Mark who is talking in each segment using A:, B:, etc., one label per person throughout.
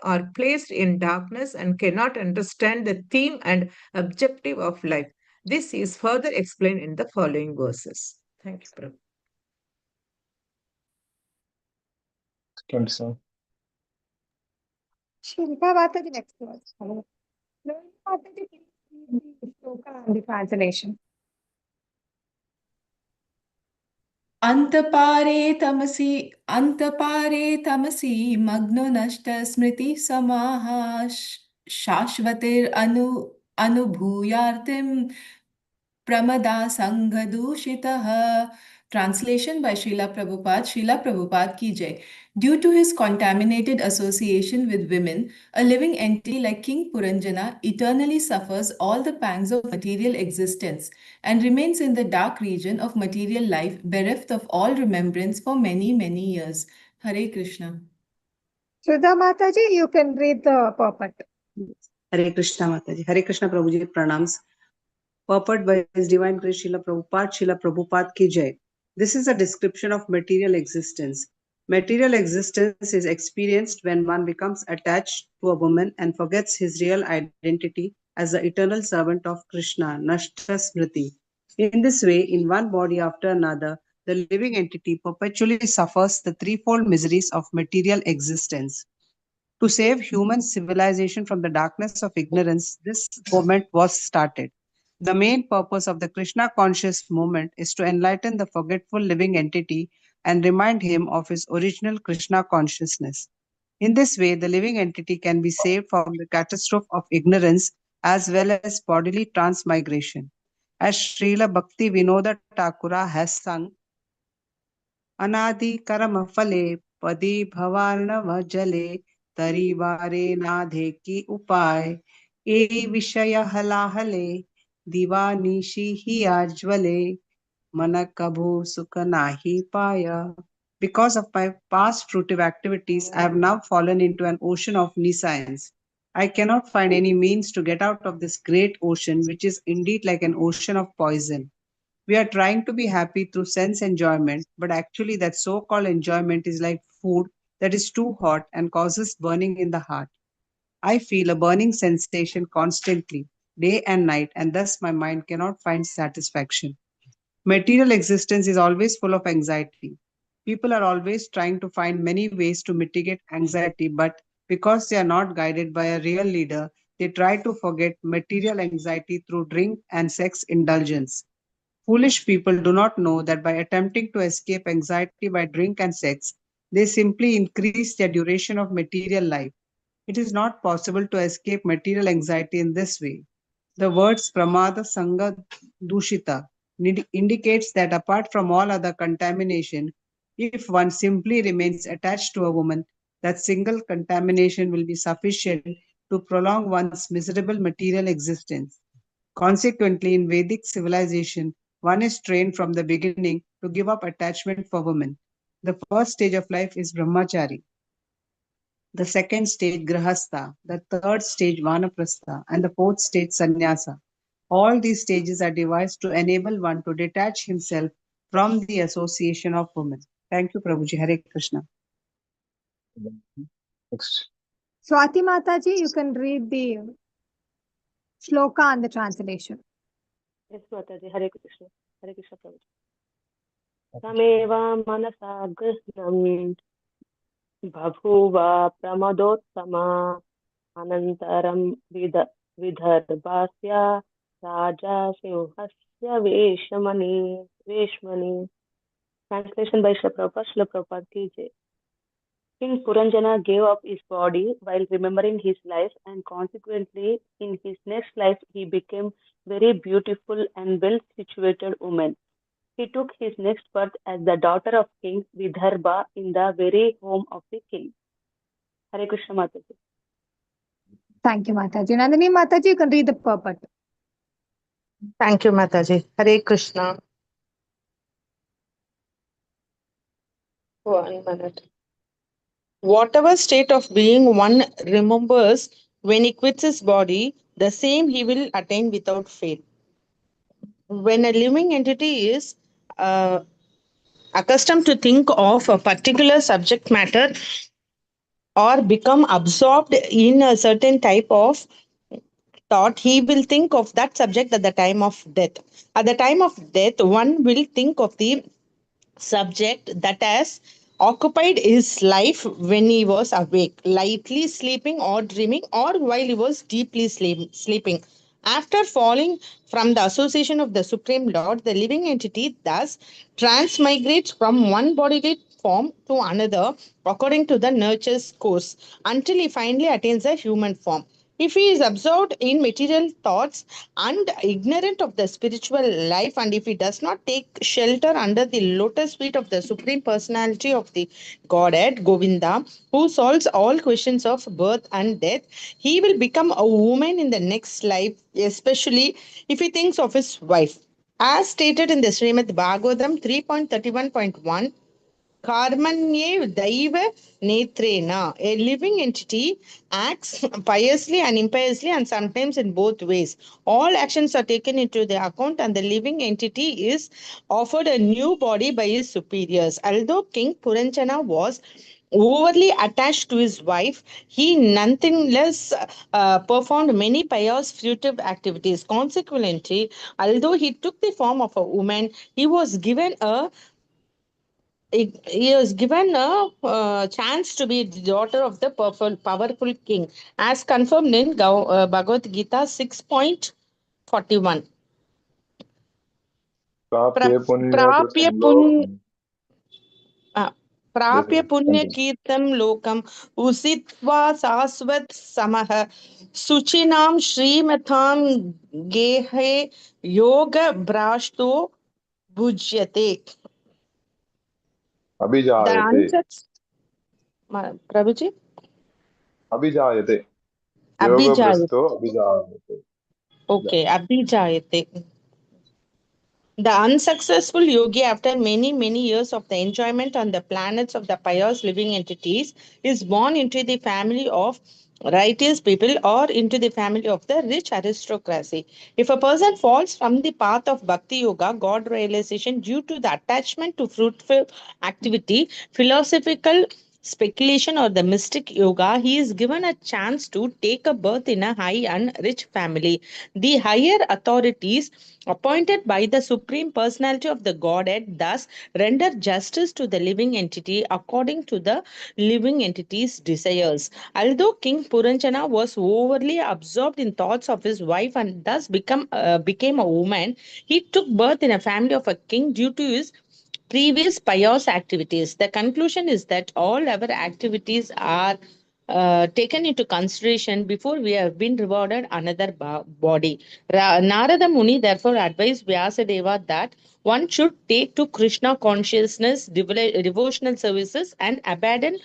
A: are placed in darkness and cannot understand the theme and objective of life. This is further explained in the following verses. Thank you, Prabhu.
B: Second, sir.
C: Shilpa Mataji, next verse. Hello. Mataji, please read the shloka and the translation.
D: अंतपारे तमसि मग्नो नष्ट स्मृति समाः शाश्वतिर अनुभूयार्तिम प्रमदा संघदूषितः. Translation by Srila Prabhupada. Srila Prabhupada ki jai. Due to his contaminated association with women, a living entity like King Puranjana eternally suffers all the pangs of material existence and remains in the dark region of material life, bereft of all remembrance for many, many years. Hare Krishna.
C: Sudha Mataji, you can read the purport.
E: Hare Krishna Mataji. Hare Krishna Prabhuji pranams. Purport by His Divine Grace Srila Prabhupada ki jai. This is a description of material existence. Material existence is experienced when one becomes attached to a woman and forgets his real identity as the eternal servant of Krishna, Nashta Smriti. In this way, in one body after another, the living entity perpetually suffers the threefold miseries of material existence. To save human civilization from the darkness of ignorance, this movement was started. The main purpose of the Krishna conscious movement is to enlighten the forgetful living entity and remind him of his original Krishna consciousness. In this way, the living entity can be saved from the catastrophe of ignorance as well as bodily transmigration. As Srila Bhakti Vinoda Thakura has sung, Anadi Karama Phale Padi Bhavanava Jale Tarivare Nadhe Ki Upay E Vishaya Halahale Divanishi Hi Ajwale Manakabhu Sukha Nahi Paya. Because of my past fruitive activities, I have now fallen into an ocean of nescience. I cannot find any means to get out of this great ocean, which is indeed like an ocean of poison. We are trying to be happy through sense enjoyment, but actually that so-called enjoyment is like food that is too hot and causes burning in the heart. I feel a burning sensation constantly, day and night, and thus my mind cannot find satisfaction. Material existence is always full of anxiety. People are always trying to find many ways to mitigate anxiety, but because they are not guided by a real leader, they try to forget material anxiety through drink and sex indulgence. Foolish people do not know that by attempting to escape anxiety by drink and sex, they simply increase their duration of material life. It is not possible to escape material anxiety in this way. The words pramada sangha dushita indicates that apart from all other contamination, if one simply remains attached to a woman, that single contamination will be sufficient to prolong one's miserable material existence. Consequently, in Vedic civilization, one is trained from the beginning to give up attachment for women. The first stage of life is brahmachari. The second stage, grahastha. The third stage, vanaprastha. And the fourth stage, sannyasa. All these stages are devised to enable one to detach himself from the association of women. Thank you, Prabhuji. Hare Krishna.
B: Next.
C: Swati Mataji, you can read the shloka and the translation.
F: Yes, Mataji. Hare Krishna. Hare Krishna, Prabhuji. Tameva manasa grihnam bhabhuva pramadottama anantaram vidarbhasya raja simhasya veshmani. Translation by Srila Prabhupada. Srila Prabhupada ki jai. King Puranjana gave up his body while remembering his life, and consequently, in his next life, he became very beautiful and well-situated woman. He took his next birth as the daughter of King Vidarbha in the very home of the king. Hare Krishna Mataji.
C: Thank you, Mataji. Nandini Mataji, you can read the purport.
G: Thank you, Mataji. Hare Krishna. 1 minute. Whatever state of being one remembers when he quits his body, the same he will attain without fail. When a living entity is accustomed to think of a particular subject matter or become absorbed in a certain type of thought, he will think of that subject at the time of death. At the time of death, one will think of the subject that has occupied his life when he was awake, lightly sleeping or dreaming, or while he was deeply sleeping. After falling from the association of the Supreme Lord, the living entity thus transmigrates from one bodily form to another according to the nurture's course until he finally attains a human form. If he is absorbed in material thoughts and ignorant of the spiritual life, and if he does not take shelter under the lotus feet of the Supreme Personality of the Godhead, Govinda, who solves all questions of birth and death, he will become a woman in the next life, especially if he thinks of his wife. As stated in the Srimad Bhagavatam 3.31.1, Karmanye Daiva Netrena. A living entity acts piously and impiously, and sometimes in both ways. All actions are taken into the account, and the living entity is offered a new body by his superiors. Although King Puranjana was overly attached to his wife, he nonetheless performed many pious fruitive activities. Consequently, although he took the form of a woman, he was given a chance to be the daughter of the powerful king, as confirmed in Bhagavad Gita 6.41.
B: प्राप्य
G: Pra-
B: पुण्यकृतं
G: Prapya
B: लोकम्
G: uh,
B: Yes,
G: Prapya
B: yes,
G: punya
B: continue.
G: kirtam lokam usitva sasvat samaha suchinam shrimatham gehe yoga brashto bhujyate. The
B: अभिजायते
G: answers, Prabhuji?
B: अभिजायते
G: Abhijayate.
B: योगभ्रष्टो अभिजायते. Yeah.
G: Okay, Abhijayate. The unsuccessful yogi, after many, many years of the enjoyment on the planets of the pious living entities, is born into the family of righteous people or into the family of the rich aristocracy. If a person falls from the path of Bhakti Yoga, God realization, due to the attachment to fruitful activity, philosophical speculation, or the mystic yoga, he is given a chance to take a birth in a high and rich family. The higher authorities appointed by the Supreme Personality of the Godhead thus render justice to the living entity according to the living entity's desires. Although King Puranjana was overly absorbed in thoughts of his wife and thus became a woman, he took birth in a family of a king due to his previous pious activities. The conclusion is that all our activities are taken into consideration before we have been rewarded another body. Narada Muni therefore advised Vyasadeva that one should take to Krishna consciousness, devotional services, and abandon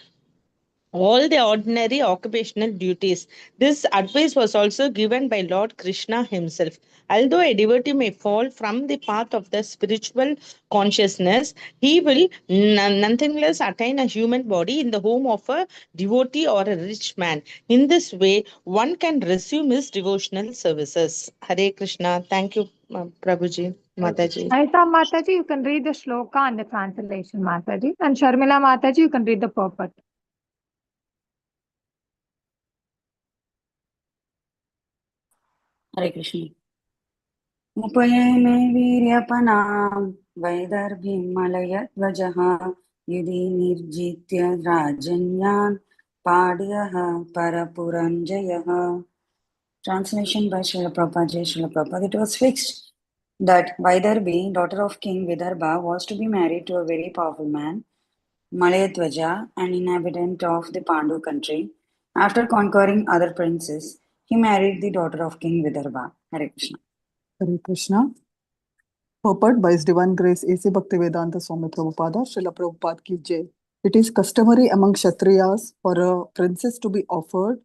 G: all the ordinary occupational duties. This advice was also given by Lord Krishna himself. Although a devotee may fall from the path of the spiritual consciousness, he will nonetheless attain a human body in the home of a devotee or a rich man. In this way, one can resume his devotional services. Hare Krishna. Thank you, Prabhuji, Mataji.
C: Aita Mataji, you can read the shloka and the translation, Mataji. And Sharmila Mataji, you can read the purport.
H: Hare Krishna. उपयेमे वीर्यपनां वैदर्भीमलयध्वजः युधि निर्जित्य राजन्यान् पाड्यः परपुरञ्जयः. Translation by Srila Prabhupada. Jai Srila Prabhupada. It was fixed that Vaidarbhi, daughter of King Vidarbha, was to be married to a very powerful man, Malayadwaja, an inhabitant of the Pandu country. After conquering other princes, he married the daughter of King Vidarbha. Hare Krishna.
I: Hare Krishna. Purport by His Divine Grace A.C. Bhaktivedanta Swami Prabhupada, Srila Prabhupada ki jai. It is customary among Kshatriyas for a princess to be offered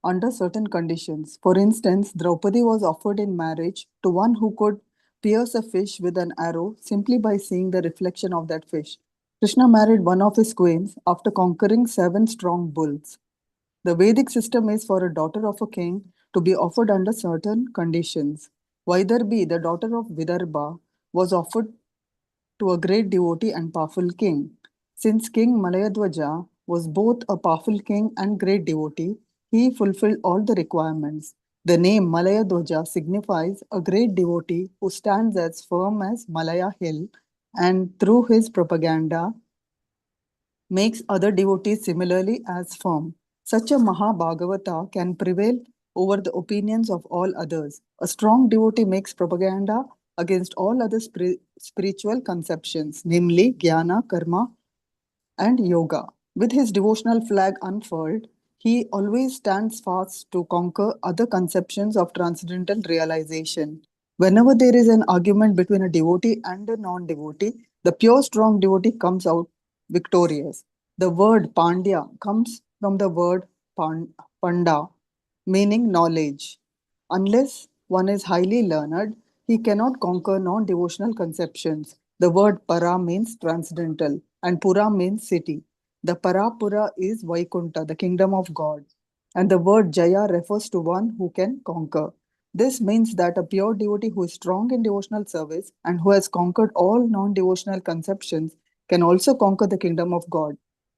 I: under certain conditions. For instance, Draupadi was offered in marriage to one who could pierce a fish with an arrow simply by seeing the reflection of that fish. Krishna married one of his queens after conquering 7 strong bulls. The Vedic system is for a daughter of a king to be offered under certain conditions. Vaidarbhi, the daughter of Vidarbha, was offered to a great devotee and powerful king. Since King Malayadwaja was both a powerful king and great devotee. He fulfilled all the requirements. The name Malaya Dhoja signifies a great devotee who stands as firm as Malaya Hill, and through his propaganda makes other devotees similarly as firm. Such a Mahabhagavata can prevail over the opinions of all others. A strong devotee makes propaganda against all other spiritual conceptions, namely jnana, karma, and yoga. With his devotional flag unfurled, he always stands fast to conquer other conceptions of transcendental realization. Whenever there is an argument between a devotee and a non devotee, the pure, strong devotee comes out victorious. The word Pandya comes from the word Panda, meaning knowledge. Unless one is highly learned, he cannot conquer non devotional conceptions. The word para means transcendental and pura means city. The Parapura is Vaikunta, the kingdom of God. And the word Jaya refers to one who can conquer. This means that a pure devotee who is strong in devotional service and who has conquered all non devotional conceptions can also conquer the kingdom of God.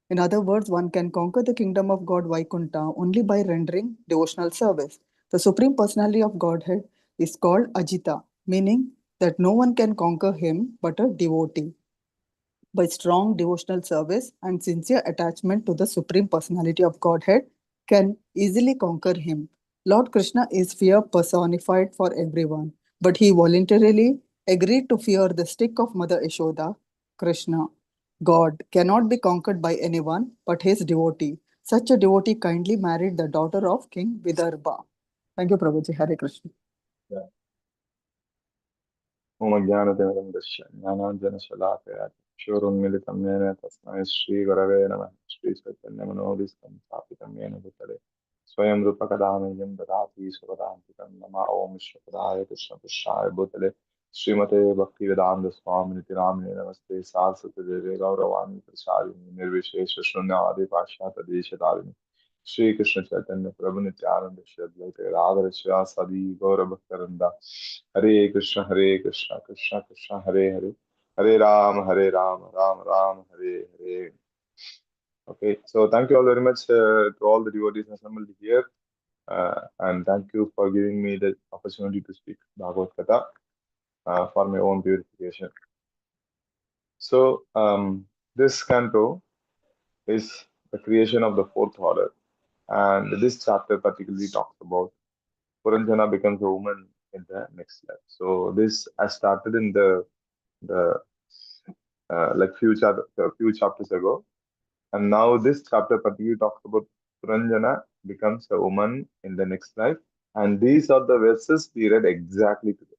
I: In other words, one can conquer the kingdom of God Vaikunta only by rendering devotional service. The Supreme Personality of Godhead is called Ajita, meaning that no one can conquer him but a devotee. By strong devotional service and sincere attachment to the Supreme Personality of Godhead, can easily conquer him. Lord Krishna is fear personified for everyone, but he voluntarily agreed to fear the stick of Mother Yashoda, Krishna. God cannot be conquered by anyone but his devotee. Such a devotee kindly married the daughter of King Vidarbha. Thank you, Prabhuji. Hare Krishna.
B: Yeah. ओम ज्ञानतिमिरन्दस्य ज्ञानाञ्जनशलाकया चक्षुरुन्मिलितं येन तस्मै श्रीगुरवे नमः। श्रीचैतन्यमनोभीष्टं स्थापितं येन भूतले स्वयं रूपकदामयं ददाति स्वपदान्तिकं नमः। ॐ विश्वपदाय कृष्णपुष्पाय भूतले श्रीमते भक्तिवेदान्त स्वामिनिति नामिने नमस्ते सारस्वतीदेवे गौरवाणी प्रसारिणि निर्विशेष शून्यवादी पाश्चात्यदेशतारिणि श्री कृष्ण चैतन्य प्रभु नित्यानंद श्री अद्वैत राधर सदी गौर भक्तवृंदा हरे Krishna Krishna Krishna Hare Hare Hare Ram Ram Ram Hare Hare. Okay, so thank you all very much to all the devotees assembled here, and thank you for giving me the opportunity to speak Bhagavad Gita for my own purification. So this canto is the creation of the fourth order, and this chapter particularly talks about Puranjana becomes a woman in the next life. So this I started in the like few chapters ago, and now this chapter particularly talks about Puranjana becomes a woman in the next life, and these are the verses we read exactly today.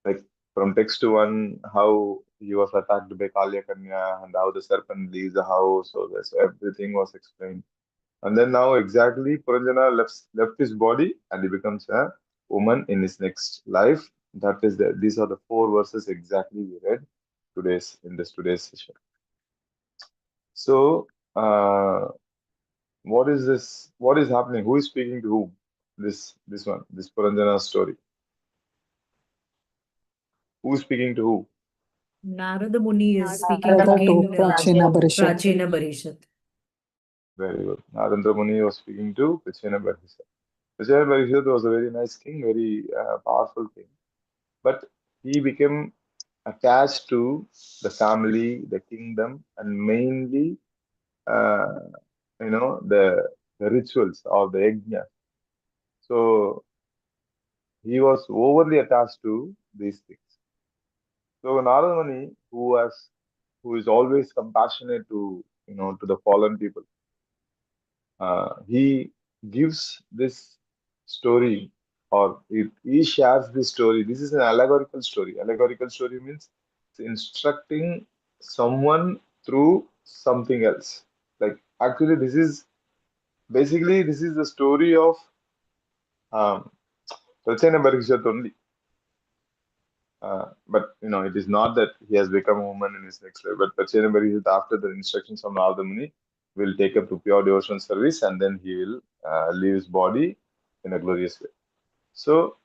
B: Like from text to one, how he was attacked by Kalya Kanya and how the serpent leaves the house. So this everything was explained. And then now exactly Puranjana left his body and he becomes a woman in his next life. That is these are the four verses exactly we read today's session. So what is this? What is happening? Who is speaking to whom? This Puranjana story. Who is speaking to who?
A: Narada Muni is speaking to
I: Narada
A: King
I: to Prachina Barishat.
A: Prachina Barishat.
B: Very good. Narendra Muni was speaking to Prachina Barishat. Prachina Barishat was a very nice king, very powerful king. But he became attached to the family, the kingdom, and mainly, the rituals or the yajna. So he was overly attached to these things. So Narada Muni, who is always compassionate to the fallen people, he gives this story, or he shares this story. This is an allegorical story. Allegorical story means it's instructing someone through something else. Like actually, this is the story of Prachena Parikshit only. But it is not that he has become a woman in his next life. But Prachena Parikshit, after the instructions from Narada Muni, will take up to pure devotional service, and then he will leave his body in a glorious way. So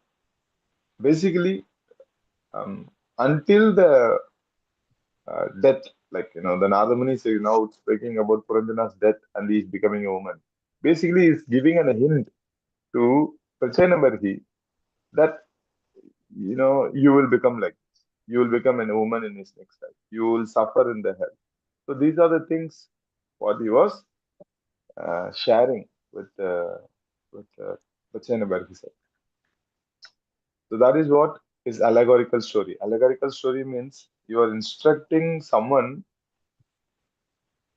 B: basically, until the death Like, the Nardamuni is now speaking about Puranjana's death and he's becoming a woman. Basically, he's giving a hint to Prachanambarhi that, you will become like this. You will become a woman in his next life. You will suffer in the hell. So these are the things what he was sharing with Prachanambarhi. So that is what is allegorical story. Allegorical story means you are instructing someone,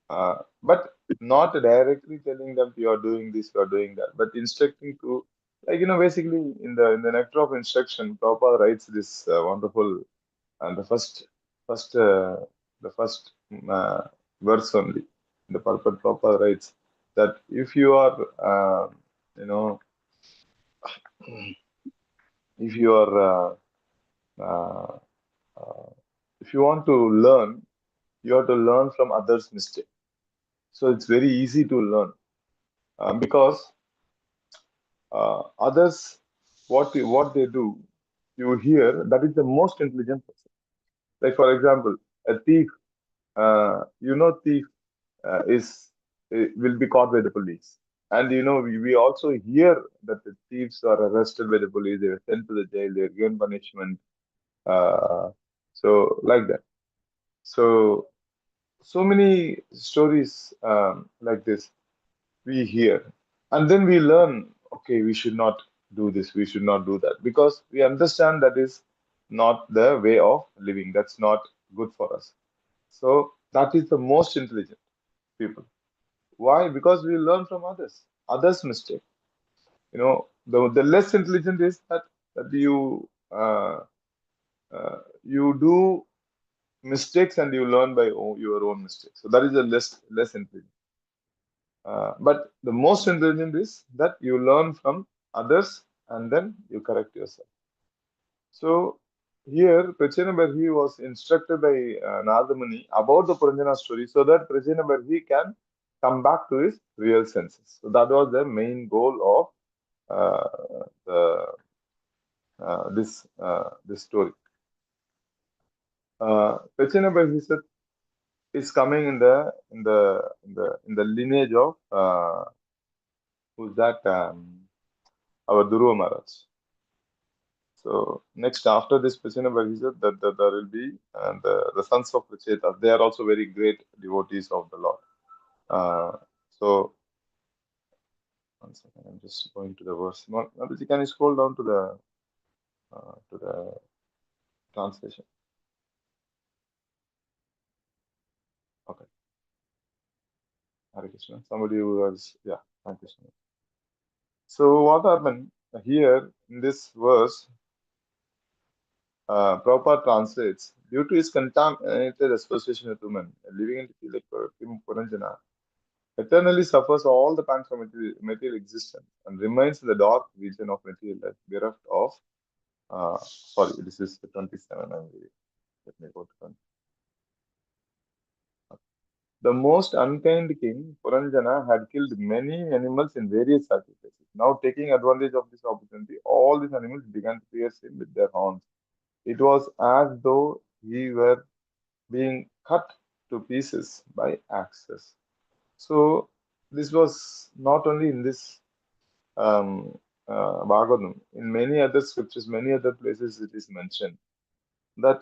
B: but not directly telling them you are doing this, you are doing that, but instructing to, like, basically in the nectar of instruction, Prabhupada writes this wonderful, and the first verse only. The purport Prabhupada writes that if you are, you know, if you are, uh, uh, if you want to learn, you have to learn from others' mistake. So it's very easy to learn because others, what they do, you hear that is the most intelligent person. Like, for example, a thief. Thief will be caught by the police, and we also hear that the thieves are arrested by the police. They are sent to the jail. They are given punishment. So like that. So many stories like this we hear, and then we learn, okay, we should not do this, we should not do that, because we understand that is not the way of living, that's not good for us. So that is the most intelligent people. Why? Because we learn from others mistake. The less intelligent is that you do mistakes and you learn by your own mistakes. So that is the less intelligent. But the most intelligent is that you learn from others and then you correct yourself. So here, Prachanambarhi was instructed by Nardamuni about the Puranjana story so that Prachanambarhi can come back to his real senses. So that was the main goal of this story. Prachanambarhi is coming in the lineage of who's that? Our Dhruva Maharaj. So next, after this Prachanambarhi, he said that there will be the sons of Pracheta. They are also very great devotees of the Lord. So one second, I'm just going to the verse. Nandiji, can you scroll down to the translation? Okay. Hare Krishna. Somebody who was, yeah, Hare Krishna. So what happened here in this verse? Prabhupada translates, due to his contaminated association with women, a living entity like Kim Puranjana eternally suffers all the pangs of material existence and remains in the dark region of material life, bereft of. Sorry, this is the 27. Let me go to 20. The most unkind king, Puranjana, had killed many animals in various sacrifices. Now, taking advantage of this opportunity, all these animals began to pierce him with their horns. It was as though he were being cut to pieces by axes. So, this was not only in this Bhagavatam, in many other scriptures, many other places, it is mentioned that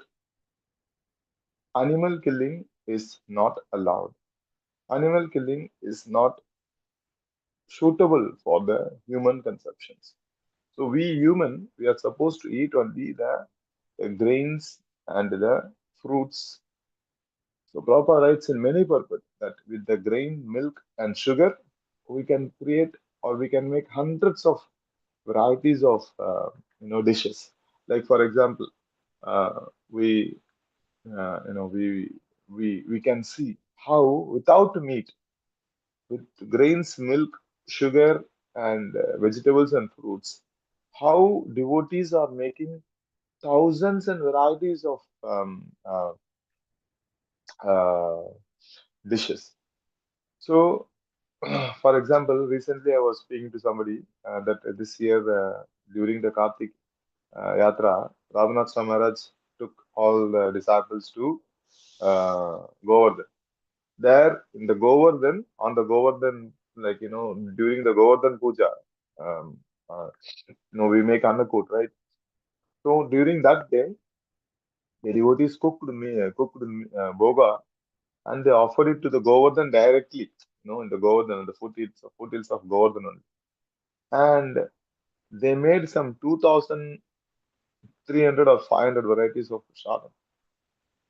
B: animal killing is not allowed. Animal killing is not suitable for the human consumptions. So we are supposed to eat only the grains and the fruits. So Prabhupada writes in many purpose that with the grain, milk, and sugar, we can create or we can make hundreds of varieties of dishes. Like, for example, we we can see how without meat, with grains, milk, sugar, and vegetables and fruits, how devotees are making thousands and varieties of uh, dishes. So, for example, recently I was speaking to somebody that this year during the Kartik Yatra, Raghunath Swami Maharaj took all the disciples to Govardhan. There in the Govardhan, on the Govardhan, like, during the Govardhan Puja, um, we make Annakut, right? So during that day, the devotees cooked boga, and they offered it to the Govardhan directly, in the Govardhan, the foothills of Govardhan only. And they made some 2,300 or 500 varieties of prasadam.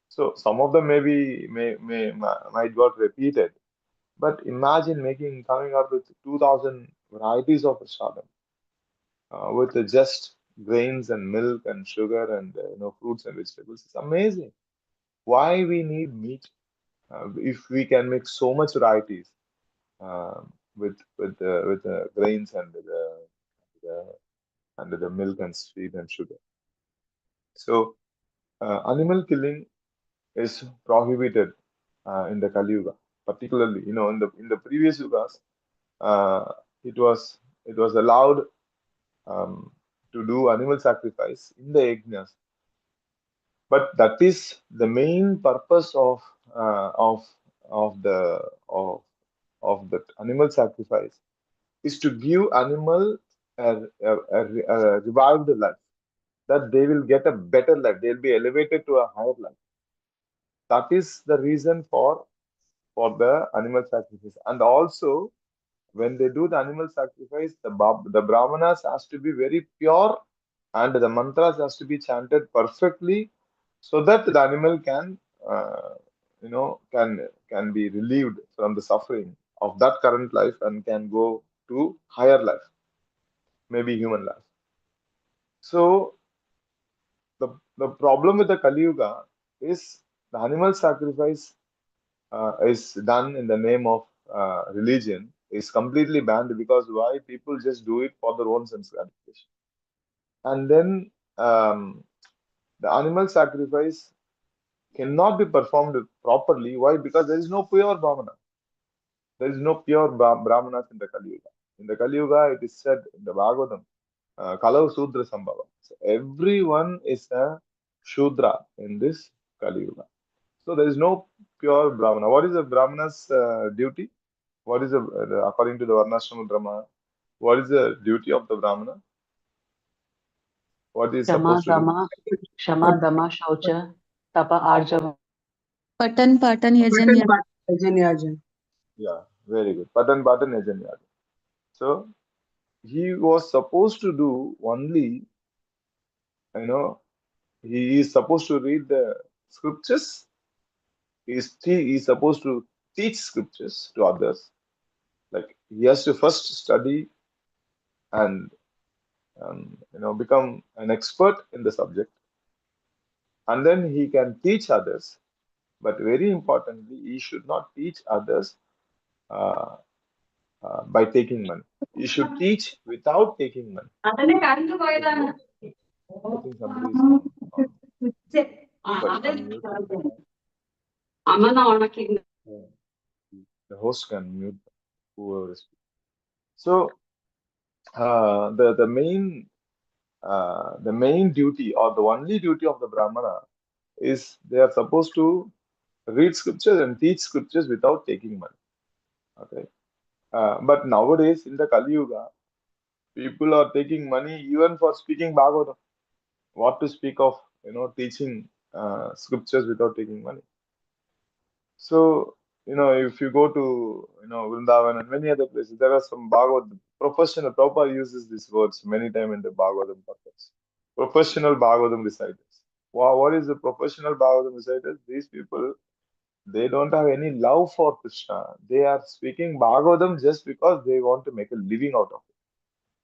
B: So some of them might got repeated, but imagine coming up with 2,000 varieties of prasadam with just grains and milk and sugar and fruits and vegetables. It's amazing. Why we need meat if we can make so much varieties with the grains and the milk and sweet and sugar. So animal killing is prohibited in the Kali Yuga, particularly in the previous yugas. It was allowed to do animal sacrifice in the yajnas, but that is the main purpose of of the animal sacrifice is to give animal a revived life, that they will get a better life, they'll be elevated to a higher life. That is the reason for the animal sacrifice. And also, when they do the animal sacrifice, the brahmanas has to be very pure, and the mantras has to be chanted perfectly, so that the animal can be relieved from the suffering of that current life and can go to higher life, maybe human life. So the problem with the Kali Yuga is the animal sacrifice is done in the name of religion is completely banned, because why? People just do it for their own sense gratification. And then the animal sacrifice cannot be performed properly. Why? Because there is no pure Brahmana. There is no pure Brahmanas in the Kali Yuga. In the Kali Yuga, it is said in the Bhagavatam, Kalau Sudra Sambhava. So everyone is a Shudra in this Kali Yuga. So there is no pure Brahmana. What is a Brahmana's duty? What is according to the Varnashrama Brahma, what is the duty of the Brahmana? What is
F: Shama
B: supposed to do?
F: Dama, Shama Dama Shaucha, Tapa Arjava.
J: Patan Patan Yajan Yajan.
E: Yajan, yajan.
B: Yeah, very good. Patan Patan Yajan Yajan. So he was supposed to do only, he is supposed to read the scriptures. He is supposed to teach scriptures to others. Like he has to first study and become an expert in the subject, and then he can teach others. But very importantly, he should not teach others uh, by taking money. He should teach without taking money. I think somebody is on. Sorry, on mute. The host can mute whoever is speaking. So the main duty, or the only duty of the Brahmana, is they are supposed to read scriptures and teach scriptures without taking money. Okay. But nowadays in the Kali Yuga, people are taking money even for speaking Bhagavatam. What to speak of, teaching scriptures without taking money? So, if you go to, Vrindavan and many other places, there are some Bhagavad professional. Prabhupada uses these words many times in the Bhagavatam purpose. Professional Bhagavatam reciters. Wow, what is the professional Bhagavatam reciters? These people, they don't have any love for Krishna. They are speaking Bhagavatam just because they want to make a living out of it.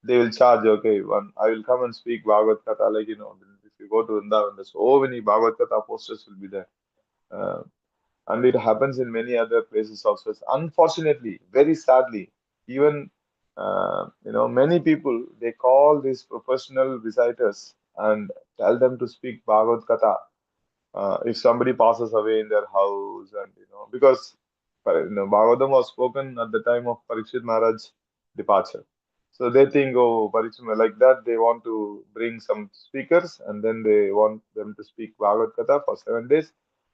B: They will charge, okay, I will come and speak Bhagavad Gita, like, if you go to Vrindavan, there's so many Bhagavad Gita posters will be there. And it happens in many other places also. Unfortunately, very sadly, even, many people, they call these professional reciters and tell them to speak Bhagavad Gita if somebody passes away in their house, and because Bhagavatam was spoken at the time of Parikshit Maharaj's departure. So they think, oh, Parikshit, like that, they want to bring some speakers and then they want them to speak Bhagavad Gita for 7 days,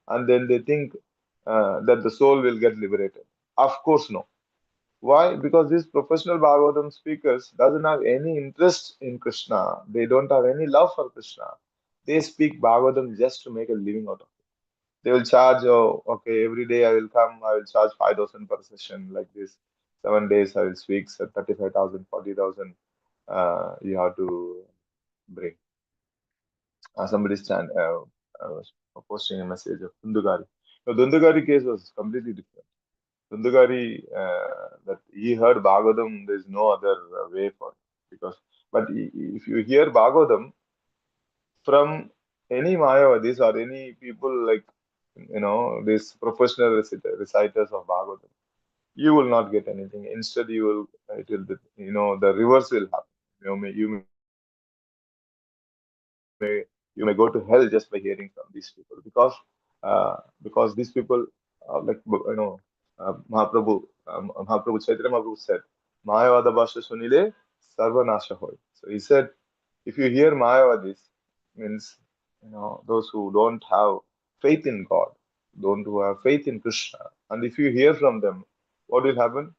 B: and then they think that the soul will get liberated. Of course, no. Why? Because these professional Bhagavatam speakers doesn't have any interest in Krishna. They don't have any love for Krishna. They speak Bhagavatam just to make a living out of it. They will charge, oh, okay, every day I will come, I will charge 5,000 per session like this. 7 days I will speak, so 35,000, 40,000. You have to bring. Somebody was posting a message of Dundugari. The Dundugari case was completely different. Dundugari, that he heard Bhagavatam, there is no other way for it. Because, but if you hear Bhagavatam from any Mayavadis or any people like, these professional reciters of Bhagavatam, you will not get anything. Instead, the reverse will happen. You may go to hell just by hearing from these people, because these people, like, Mahaprabhu Chaitanya Mahaprabhu said, Mayavada Bhasha Sunile Sarvanasha Hoy. So he said, if you hear Mayavadis, means, those who don't have faith in God, don't who have faith in Krishna, and if you hear from them, what will happen?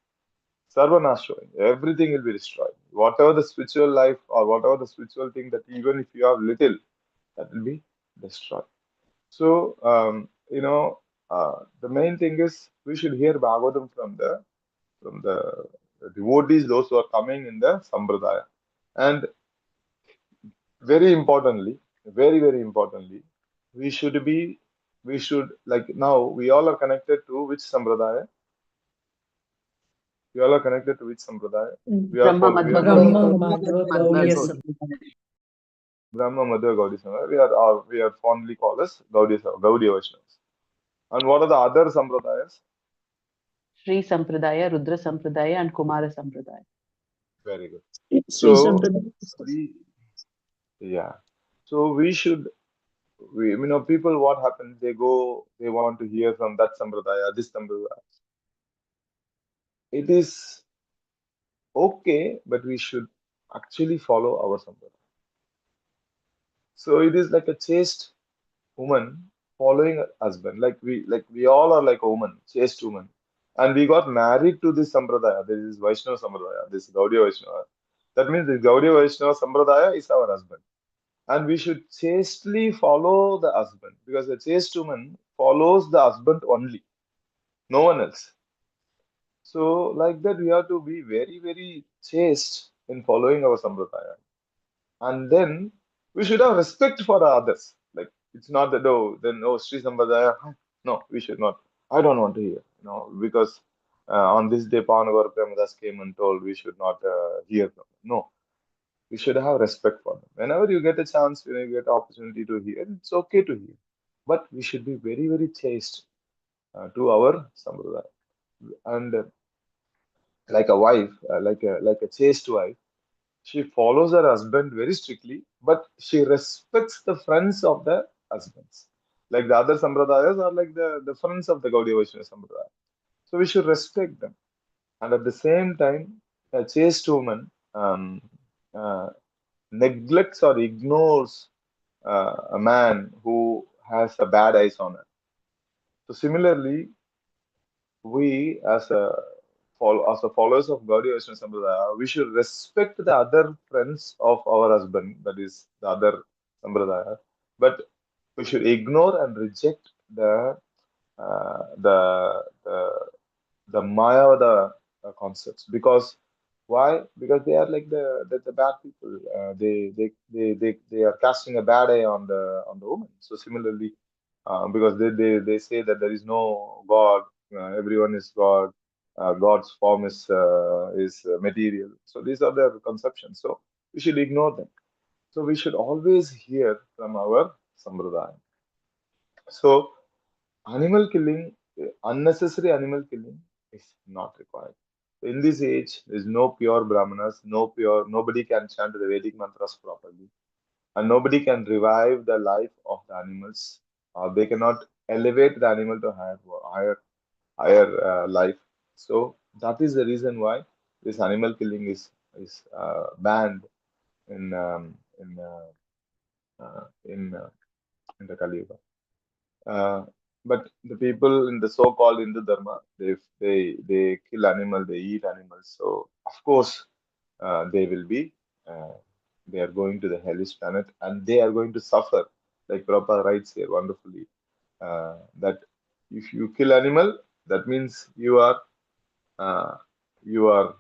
B: Sarvanasha, everything will be destroyed. Whatever the spiritual life or whatever the spiritual thing that even if you have little, that will be destroyed. So, the main thing is we should hear Bhagavatam from the devotees, those who are coming in the Sampradaya. And very importantly, very importantly, we should, like, now we all are connected to which Sampradaya? We all are connected to which Sampradaya? We are
F: Brahma
B: we are
F: Madhva
B: following
A: Brahma,
F: Gaudiya.
A: Madhva, Gaudiya,
B: Brahma Madhva Gaudiya Sampradaya. We are fondly called as Gaudiya Vaishnavas. And what are the other Sampradayas?
F: Sri Sampradaya, Rudra Sampradaya, and Kumara Sampradaya.
B: Very good.
J: Sri
B: So
J: Sampradaya.
B: we, yeah. So people, what happens? They want to hear from that Sampradaya, this Sampradaya. It is okay, but we should actually follow our Sampradaya. So it is like a chaste woman following her husband. Like we all are like a woman, chaste woman. And we got married to this Sampradaya. There is Vaishnava Sampradaya, this Gaudiya Vaishnava. That means the Gaudiya Vaishnava Sampradaya is our husband. And we should chastely follow the husband, because the chaste woman follows the husband only, no one else. So, like that, we have to be very, very chaste in following our Sampradaya. And then we should have respect for the others. Like, it's not that, oh, then, oh, Sri Sampradaya, no, we should not. I don't want to hear, because on this day, Panavar Premadas came and told we should not hear from them. No, we should have respect for them. Whenever you get a chance, when you get opportunity to hear, it's okay to hear. But we should be very, very chaste to our Sampradaya. And like a wife, like a chaste wife, she follows her husband very strictly, but she respects the friends of the husbands. Like the other Sampradayas are like the friends of the Gaudiya Vaishnava Sampradaya. So we should respect them. And at the same time, a chaste woman uh, neglects or ignores a man who has a bad eyes on her. So similarly, we as a followers of Gaudiya Vaishnava Sampradaya, we should respect the other friends of our husband, that is the other Sampradaya, but we should ignore and reject uh, the the the Mayavada concepts. Because why? Because they are like the bad people. They are casting a bad eye on the woman. So similarly, because they say that there is no God, everyone is God, God's form is material. So these are their conceptions. So we should ignore them. So we should always hear from our Sampradaya. So animal killing, unnecessary animal killing is not required. In this age, there is no pure Brahmanas, nobody can chant the Vedic mantras properly, and nobody can revive the life of the animals. They cannot elevate the animal to higher life. So that is the reason why this animal killing is banned in um, in uh, uh, in uh, in the Kali Yuga. But the people in the so-called Hindu Dharma, they kill animal, they eat animals. So of course, they will be, uh, they are going to the hellish planet and they are going to suffer. Like Prabhupada writes here wonderfully, that if you kill animal, that means uh, you are,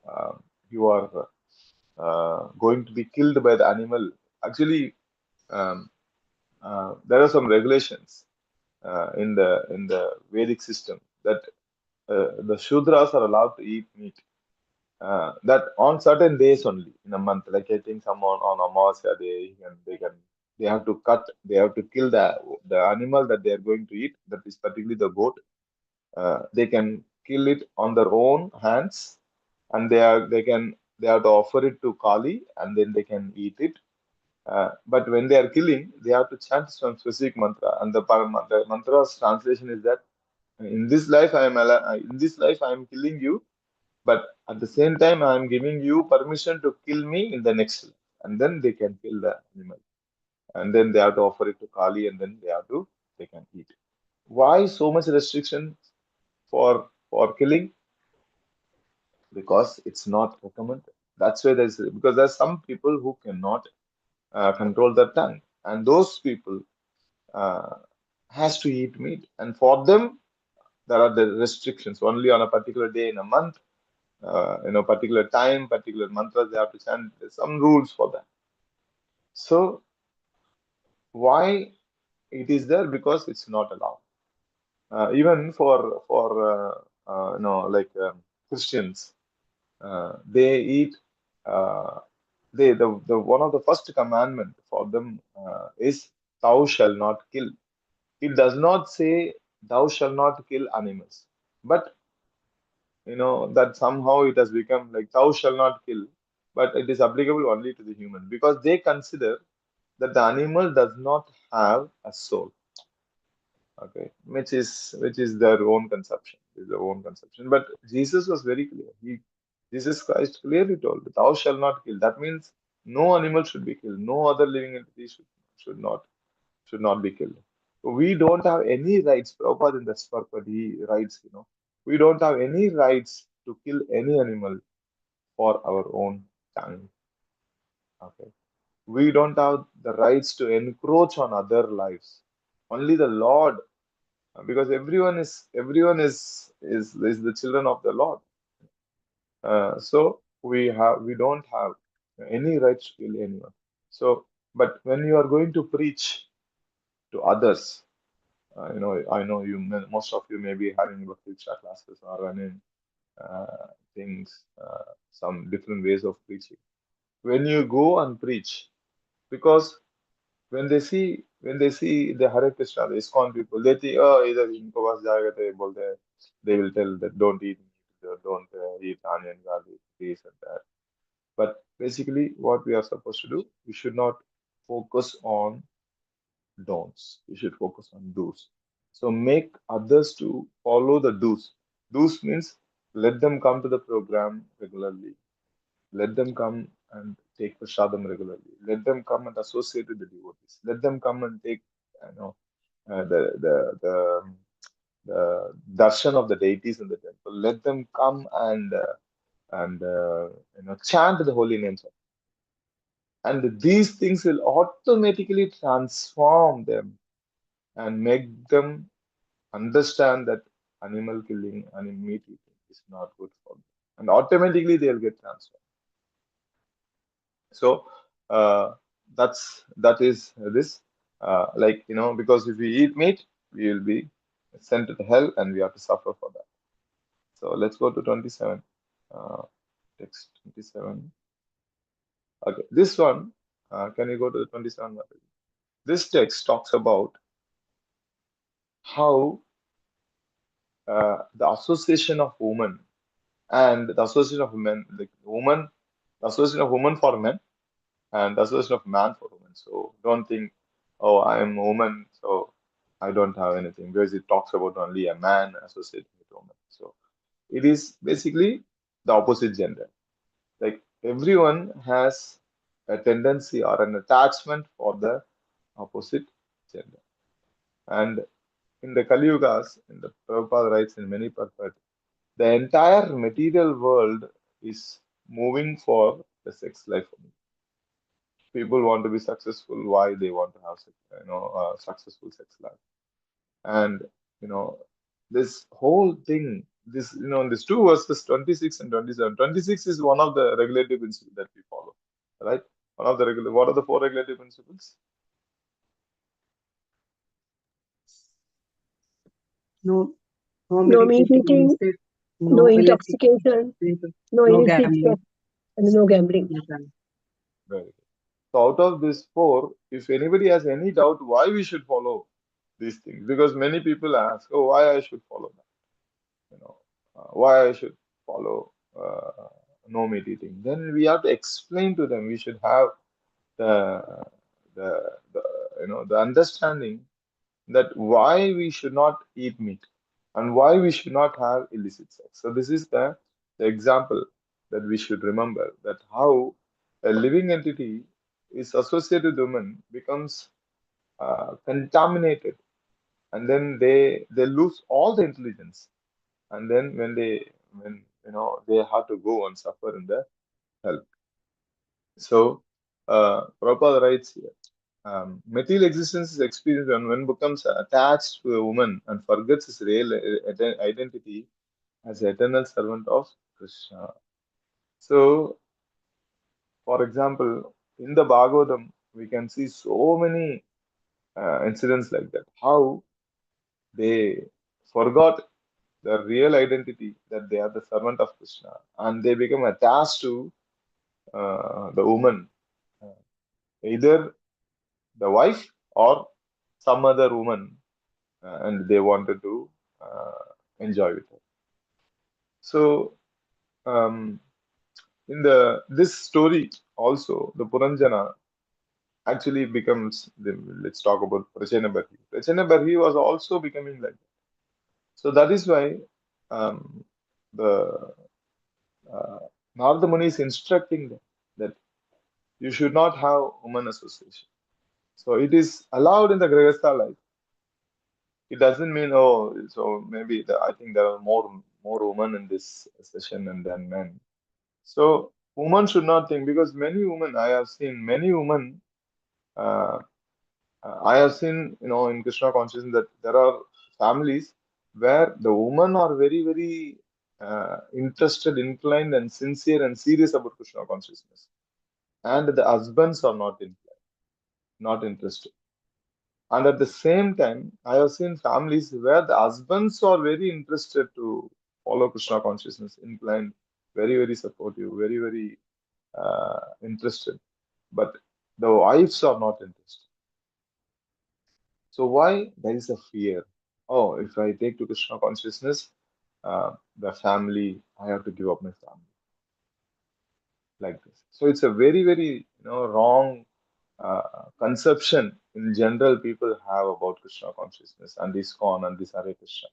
B: uh, you are going to be killed by the animal. Actually, um, there are some regulations in the Vedic system that the Shudras are allowed to eat meat. That on certain days only in a month, like I think some on Amavasya day, and they have to cut, they have to kill the animal that they are going to eat. That is particularly the goat. They can kill it on their own hands, and they have to offer it to Kali, and then they can eat it. But when they are killing, they have to chant some specific mantra, and the mantra's translation is that in this life in this life I am killing you, but at the same time I am giving you permission to kill me in the next life, and then they can kill the animal, and then they have to offer it to Kali, and then they can eat. Why so much restriction for killing? Because it's not recommended. That's why there's some people who cannot control their tongue, and those people uh, has to eat meat, and for them there are the restrictions only on a particular day in a month, particular time, particular mantras they have to chant. There's some rules for that. So why it is there? Because it's not allowed. Even like Christians, they eat. The one of the first commandment for them is thou shall not kill. It does not say thou shall not kill animals, but that somehow it has become like thou shall not kill, but it is applicable only to the human because they consider that the animal does not have a soul. Okay, which is their own conception, is their own conception. But Jesus was very clear. Jesus Christ clearly told, "Thou shalt not kill." That means no animal should be killed. No other living entity should not be killed. We don't have any rights. Prabhupada in the purport he writes, we don't have any rights to kill any animal for our own tongue. Okay, we don't have the rights to encroach on other lives. Only the Lord, because everyone is the children of the Lord. So we don't have any rights to kill anyone. So, but when you are going to preach to others, I know most of you may be having Bhakti classes or running things, some different ways of preaching. When you go and preach, because when they see the Hare Krishna, the ISKCON people, they think, oh, either इनको बस जाएगा तो ये बोलते हैं, they will tell that don't eat meat, don't eat onion, garlic, this and that. But basically, what we are supposed to do, we should not focus on don'ts. We should focus on do's. So make others to follow the do's. Do's means let them come to the program regularly. Let them come and take prasadam regularly. Let them come and associate with the devotees. Let them come and take, the darshan of the deities in the temple. Let them come and chant the holy names. And these things will automatically transform them and make them understand that animal killing and meat eating is not good for them. And automatically they'll get transformed. So that is this. Because if we eat meat, we will be sent to the hell and we have to suffer for that. So let's go to 27. Text 27. Okay, this one, can you go to the 27? This text talks about how the association of women and the association of men, like woman, the association of woman for men and the association of man for women. So don't think, oh, I am a woman, so I don't have anything, because it talks about only a man associated with woman. So it is basically the opposite gender. Like everyone has a tendency or an attachment for the opposite gender. And in the Kali Yugas, in the Prabhupada writes in many purport, the entire material world is moving for the sex life. People want to be successful. Why they want to have, successful sex life? And this whole thing, these two verses, 26 and 27. 26 is one of the regulative principles that we follow, right? One of the what are the four regulative principles?
E: No, no
C: No meat
E: meditating,
C: eating, no
E: no illicit,
C: intoxication, no
E: no
C: illicit
E: gambling.
C: sex, and no gambling.
B: Very good. So out of these four, if anybody has any doubt why we should follow these things, because many people ask, oh, why I should follow that? Why I should follow no meat eating? Then we have to explain to them. We should have the the the understanding that why we should not eat meat and why we should not have illicit sex. So this is the example that we should remember, that how a living entity is associated with women becomes contaminated, and then they lose all the intelligence, and then when they have to go and suffer in the hell. So Prabhupada writes here, material existence is experienced when one becomes attached to a woman and forgets his real identity as the eternal servant of Krishna. So, for example, in the Bhagavatam, we can see so many incidents like that. How they forgot the real identity, that they are the servant of Krishna, and they become attached to the woman, either the wife or some other woman, and they wanted to enjoy with her. So, in this story also, the Puranjana actually becomes let's talk about Prachanabarhi. Prachanabarhi was also becoming like that. So that is why the Narada Muni is instructing them that you should not have woman association. So it is allowed in the Grihastha life. It doesn't mean, oh, so maybe I think there are more women in this session than men. So women should not think, because many women, I have seen many women, uh, I have seen, in Krishna consciousness, that there are families where the women are very, very interested, inclined, and sincere and serious about Krishna consciousness, and the husbands are not inclined, not interested. And at the same time, I have seen families where the husbands are very interested to follow Krishna consciousness, inclined, very, very supportive, very, very interested. But the wives are not interested. So why? There is a fear. Oh, if I take to Krishna consciousness, the family, I have to give up my family. Like this. So it's a very, very wrong conception in general people have about Krishna consciousness and ISKCON and this Hare Krishna.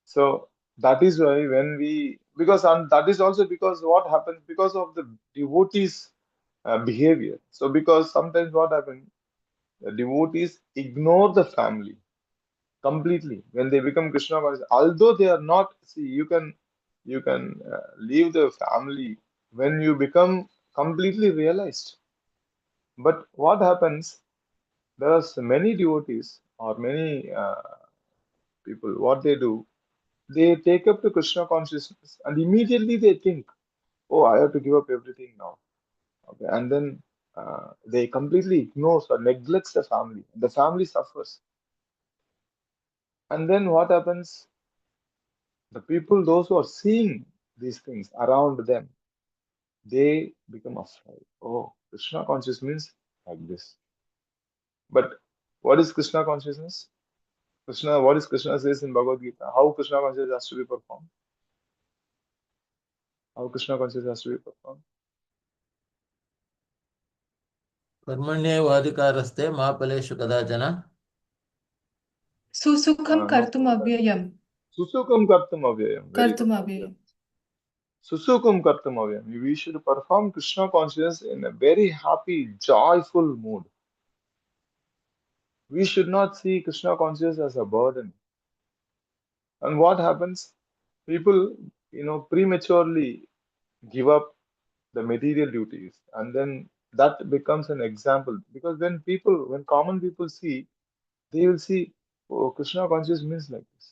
B: So that is why and that is also because what happens because of the devotees' behavior. So because sometimes what happens, the devotees ignore the family completely when they become Krishna conscious. Although they are not, see, you can leave the family when you become completely realized. But what happens? There are so many devotees or many people. What they do, they take up to Krishna consciousness and immediately they think, "Oh, I have to give up everything now." Okay, and then they completely ignores or neglects the family. The family suffers. And then what happens? The people, those who are seeing these things around them, they become afraid. Oh, Krishna consciousness means like this. But what is Krishna consciousness? What is Krishna says in Bhagavad Gita? How Krishna consciousness has to be performed? How Krishna consciousness has to be performed?
K: कर्मण्येवाधिकारस्ते मा फलेषु कदाचन
D: Susukham
B: No.
D: kartum avyayam.
B: Susukam kartum avyayam. Very good.
D: Kartum avyayam.
B: Susukam kartum avyayam. We should perform Krishna consciousness in a very happy, joyful mood. we should not see Krishna consciousness as a burden. And what happens? People, prematurely give up the material duties, and then that becomes an example. Because when common people see, they will see, oh, Krishna consciousness means like this.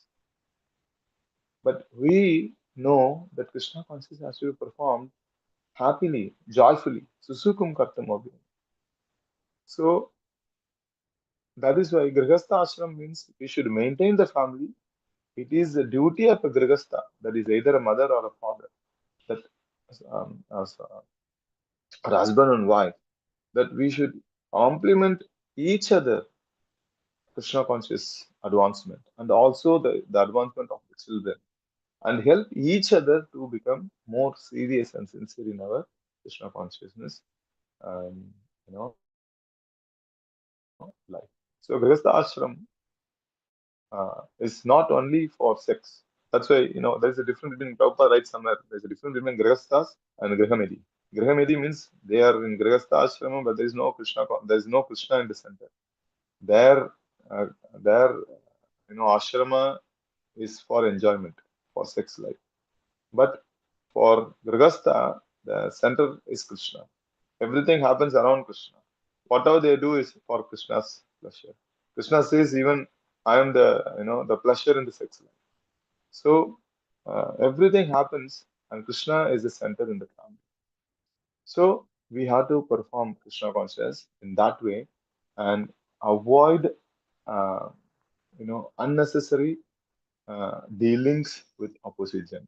B: But we know that Krishna consciousness has to be performed happily, joyfully. Susukum kartam abhi. So that is why Grihastha ashram means we should maintain the family. It is the duty of a Grihastha, that is either a mother or a father, that as husband and wife, that we should complement each other Krishna conscious advancement and also the advancement of the children, and help each other to become more serious and sincere in our Krishna consciousness, you know, life. So Grihastha ashram is not only for sex. That's why, there is a difference between, Prabhupada writes somewhere, there's a difference between Grihasthas and Grihamedi. Grihamedi means they are in Grihastha ashram, but there is no Krishna in the center. Their, uh, their, ashrama is for enjoyment, for sex life. But for Grihastha, the center is Krishna. Everything happens around Krishna. Whatever they do is for Krishna's pleasure. Krishna says, even I am the pleasure in the sex life. So everything happens, and Krishna is the center in the family. So we have to perform Krishna consciousness in that way and avoid, uh, unnecessary dealings with opposite gender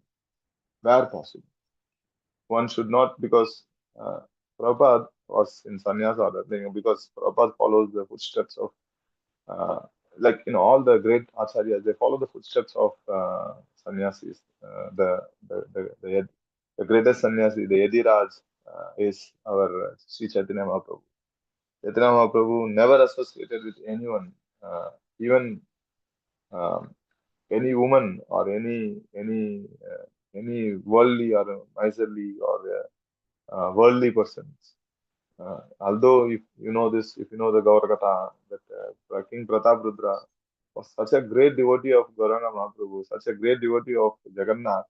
B: where possible. One should not, because uh, Prabhupada was in sannyas order, because Prabhupada follows the footsteps of, uh, all the great acharyas, they follow the footsteps of sannyasis. The greatest sannyasi, the Yadiraj, is our Sri Chaitanya Mahaprabhu. Chaitanya Mahaprabhu never associated with anyone, even um, any woman or any worldly or miserly or worldly persons. Although if you know this, if you know the Gaurakatha, that King Pratap Rudra was such a great devotee of Gauranga Mahaprabhu, such a great devotee of Jagannath,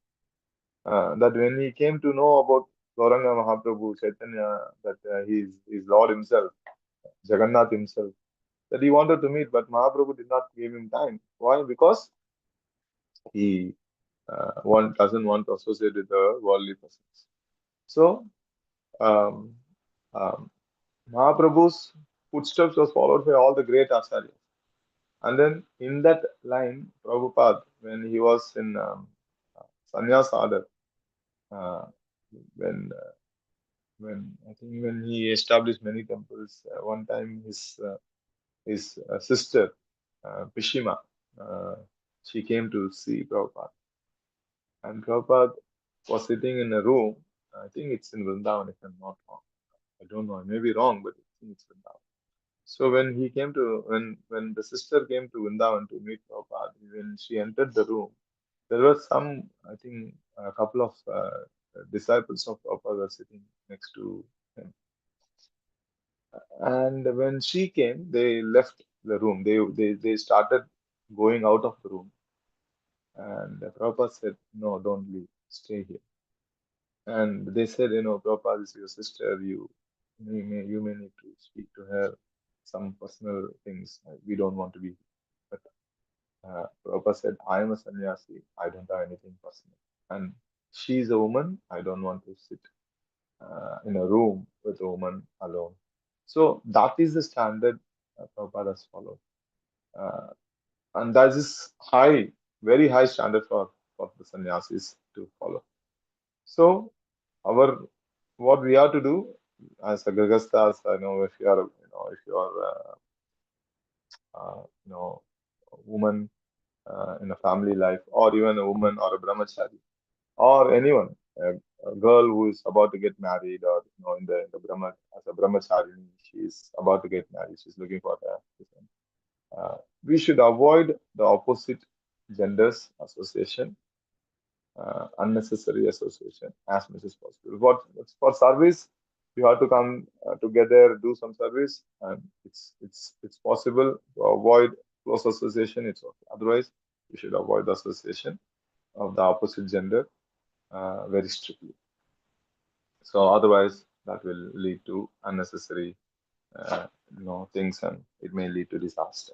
B: that when he came to know about Gauranga Mahaprabhu, Chaitanya, that he is Lord himself, Jagannath himself, that he wanted to meet, but Mahaprabhu did not give him time. Why? Because he one doesn't want to associate with the worldly persons. So um, um, Mahaprabhu's footsteps was followed by all the great acharyas. And then in that line, Prabhupada, when he was in sannyas order, uh, when I think when he established many temples, one time his sister Pishima, uh, she came to see Prabhupada, and Prabhupada was sitting in a room. I think it's in Vrindavan, if I'm not wrong. I don't know. I may be wrong, but I think it's Vrindavan. So when the sister came to Vrindavan to meet Prabhupada, when she entered the room, there were some, I think, a couple of disciples of Prabhupada were sitting next to him. And when she came, they left the room. They started going out of the room. And Prabhupada said, "No, don't leave. Stay here." And they said, Prabhupada is your sister. You may need to speak to her some personal things. We don't want to be. But Prabhupada said, I am a sannyasi. I don't have anything personal. And she is a woman. I don't want to sit in a room with a woman alone. So that is the standard Prabhupada has followed. Uh, and that is high, very high standard for the sannyasis to follow. So our what we have to do as a Grihasthas, if you are, a woman in a family life, or even a woman or a brahmachari, or anyone, a girl who is about to get married, or in the brahma as a brahmachari, she is about to get married, she's looking for we should avoid the opposite genders association, unnecessary association as much as possible. What's for service? You have to come together, do some service, and it's possible to avoid close association. It's okay. Otherwise, you should avoid the association of the opposite gender very strictly. So otherwise, that will lead to unnecessary things, and it may lead to disaster.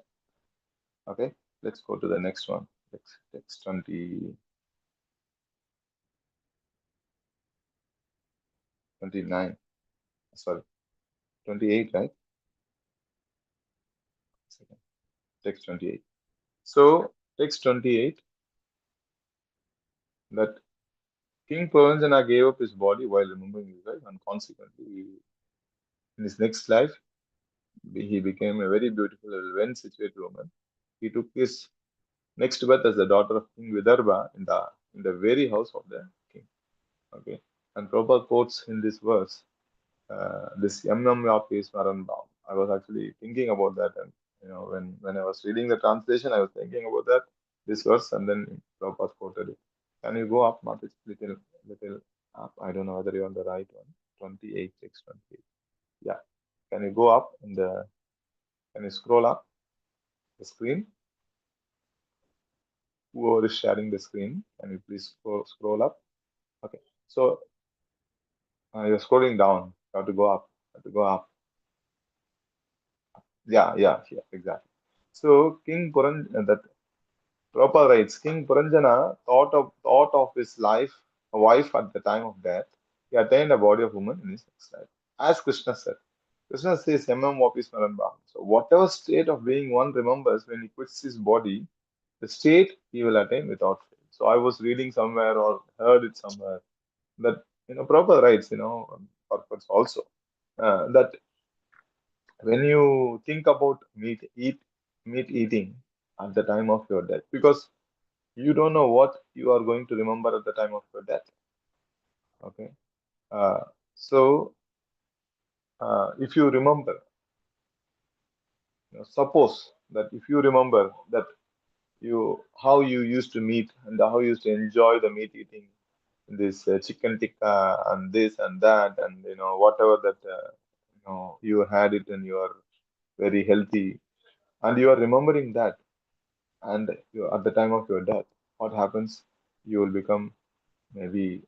B: Okay, let's go to the next one. Text 29. Sorry, 28, right? Second. Text 28. So text 28, that King Puranjana gave up his body while remembering his life, and consequently, in his next life, he became a very beautiful, well-situated woman. He took his next birth as the daughter of King Vidarbha in the very house of the king. Okay, and Prabhupada quotes in this verse, this Yam Yam Yapi Smaran Bhav. I was actually thinking about that, and when I was reading the translation, I was thinking about that this verse, and then Prabhupada quoted it. Can you go up, Mataji, little up? I don't know whether you're on the right one. 28, 628. Yeah. Can you go up can you scroll up the screen? Whoever is sharing the screen, can you please scroll up? Okay. So you're scrolling down. You have to go up. You have to go up. Yeah, exactly. So King Puran, that Prabhupada writes, King Puranjana thought of his wife at the time of death. He attained a body of woman in his next life. As Krishna said, Krishna says, Yamam Vapi Smaran Bham. So whatever state of being one remembers when he quits his body, the state he will attain without fail. So I was reading somewhere or heard it somewhere that Prabhupada writes, purpose also, that when you think about meat eating at the time of your death, because you don't know what you are going to remember at the time of your death. Okay, uh, so if you remember, suppose that if you remember that how you used to meet and how you used to enjoy the meat eating, this chicken tikka and this and that, and whatever that you had it and you are very healthy, and you are remembering that, and at the time of your death, what happens? You will become maybe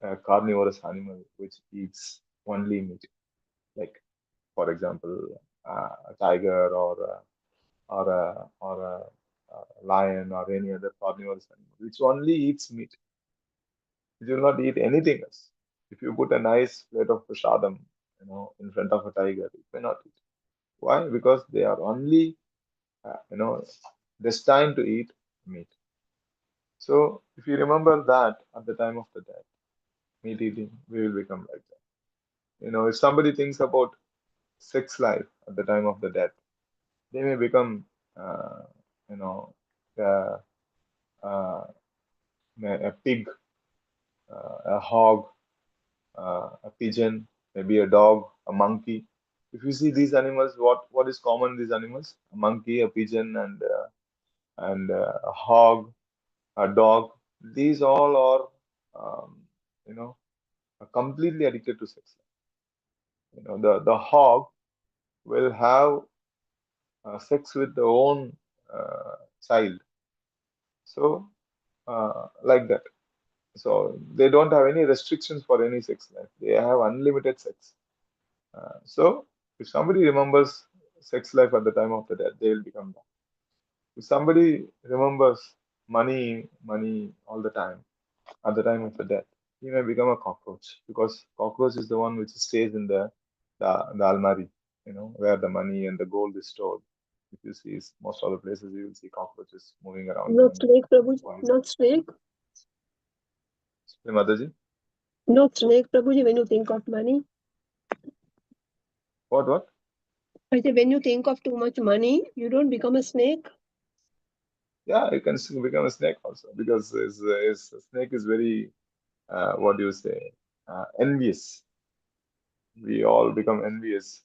B: a carnivorous animal which eats only meat, like for example, a tiger or a lion or any other carnivorous animal which only eats meat. It will not eat anything else. If you put a nice plate of prasadam, in front of a tiger, it may not eat. Why? Because they are only, destined to eat meat. So if you remember that at the time of the death, meat eating, we will become like that. If somebody thinks about sex life at the time of the death, they may become, uh, you know, uh, uh, a pig, a hog, a pigeon, maybe a dog, a monkey. If you see these animals, what is common in these animals? A monkey, a pigeon, and a hog, a dog. These all are, you know, are completely addicted to sex. The hog will have sex with the own child. So like that. So they don't have any restrictions for any sex life. They have unlimited sex. So if somebody remembers sex life at the time of the death, they will become that. If somebody remembers money all the time at the time of the death, he may become a cockroach, because cockroach is the one which stays in the almari, where the money and the gold is stored. If you see most of the places, you will see cockroaches moving around.
L: Not snake, Prabhuji. Not snake.
B: Mataji?
L: Not snake, Prabhuji, when you think of money.
B: What?
L: I say, when you think of too much money, you don't become a snake.
B: Yeah, you can become a snake also, because a snake is very, what do you say, envious. We all become envious.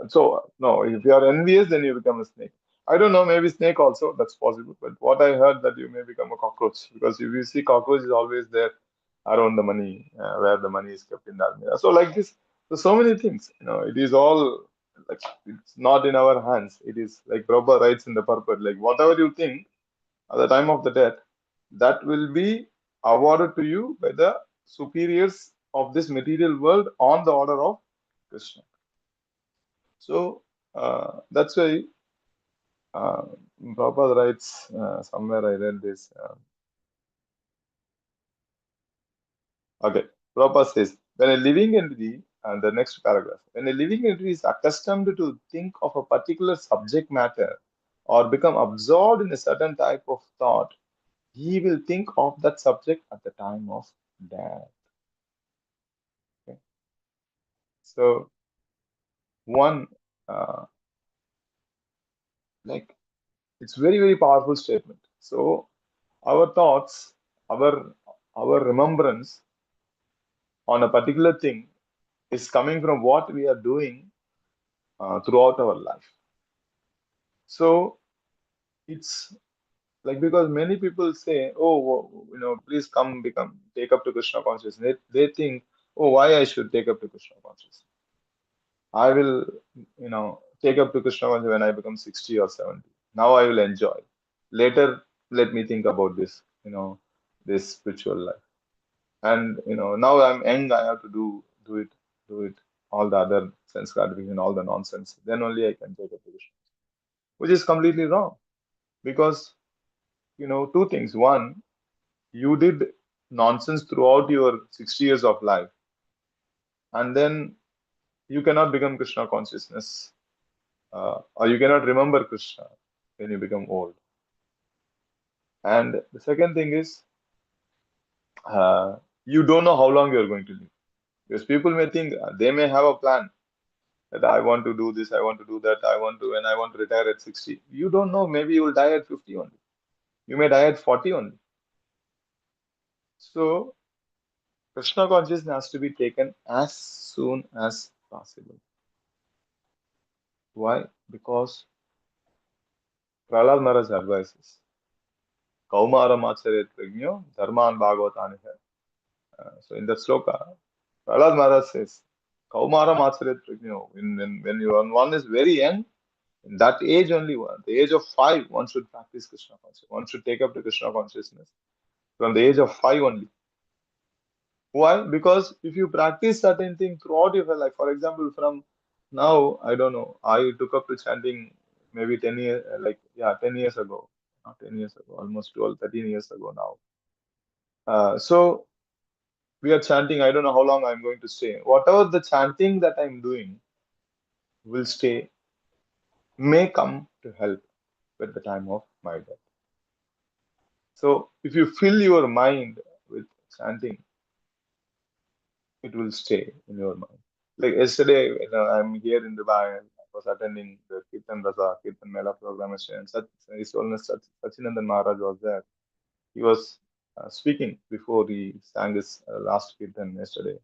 B: So, no, if you are envious, then you become a snake. I don't know, maybe snake also, that's possible. But what I heard, that you may become a cockroach, because if you see, cockroach is always there around the money, where the money is kept in the almirah. So like this, So many things, it is all like it's not in our hands. It is like Prabhupada writes in the purport, like whatever you think at the time of the death, that will be awarded to you by the superiors of this material world on the order of Krishna. So that's why uh, Prabhupada writes somewhere I read this. Okay, Prabhupada says, when a living entity, and the next paragraph, when a living entity is accustomed to think of a particular subject matter or become absorbed in a certain type of thought, he will think of that subject at the time of death. Okay. So, one, like, it's very, very powerful statement. So, our thoughts, our our remembrance on a particular thing is coming from what we are doing throughout our life. So it's like, because many people say, oh, please come, take up to Krishna consciousness. They think, oh, why I should take up to Krishna consciousness? I will, take up to Krishna consciousness when I become 60 or 70. Now I will enjoy. Later, let me think about this, this spiritual life. And now I'm young, I have to do it, all the other sense gratification, all the nonsense. Then only I can take up to Krishna, which is completely wrong. Because two things. One, you did nonsense throughout your 60 years of life, and then you cannot become Krishna consciousness, or you cannot remember Krishna when you become old. And the second thing is, you don't know how long you are going to live. Because people may think, they may have a plan that I want to do this, I want to do that, and I want to retire at 60. You don't know, maybe you will die at 50 only. You may die at 40 only. So Krishna consciousness has to be taken as soon as possible. Why? Because Prahlad Maharaj advises, Kaumaram Acharet Prajño Dharman Bhagavatani. So in that sloka, Prahlad Maharaj says, Kaumaram Acharet Prajño. When one is very young, in that age only, the age of 5, one should practice Krishna consciousness. One should take up to Krishna consciousness from the age of 5 only. Why? Because if you practice certain thing throughout your life, for example, from now, I don't know, I took up to chanting maybe 10 years, 10 years ago, not 10 years ago, almost 12, 13 years ago now. So we are chanting, I don't know how long I'm going to stay. Whatever the chanting that I'm doing will stay, may come to help at the time of my death. So if you fill your mind with chanting, it will stay in your mind. Like yesterday, I'm here in Dubai. I was attending the Kirtan Raza, Kirtan Mela program, and His Holiness Sachinandan Maharaj was there. He was speaking before he sang his last Kirtan yesterday.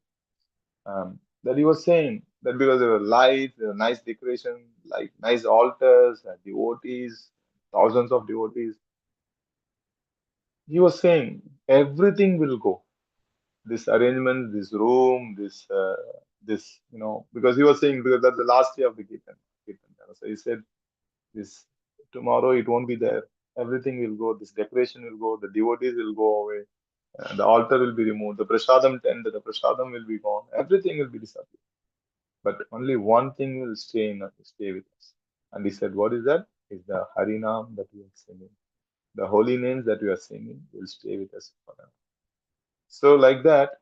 B: That he was saying that because there were lights, there were nice decoration, like nice altars, devotees, thousands of devotees. He was saying everything will go. This arrangement, this room, this, because he was saying, because that's the last day of the Kirtan. So he said, this tomorrow it won't be there. Everything will go. This decoration will go. The devotees will go away. The altar will be removed. The prasadam tent, the prasadam will be gone. Everything will be disappeared. But only one thing will stay with us. And he said, what is that? Is the Harinam that we are singing. The holy names that we are singing will stay with us forever. So like that,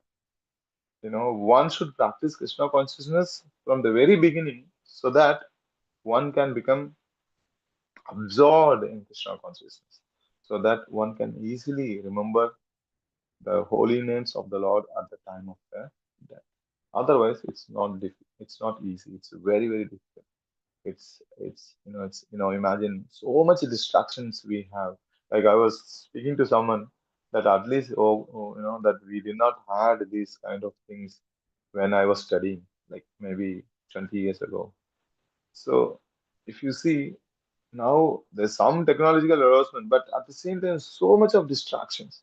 B: one should practice Krishna consciousness from the very beginning so that one can become absorbed in Krishna consciousness, so that one can easily remember the holy names of the Lord at the time of their death. Otherwise, it's not easy. It's very, very difficult. Imagine so much distractions we have. Like I was speaking to someone that at least, that we did not had these kind of things when I was studying, like maybe 20 years ago. So if you see, now there's some technological advancement, but at the same time, so much of distractions.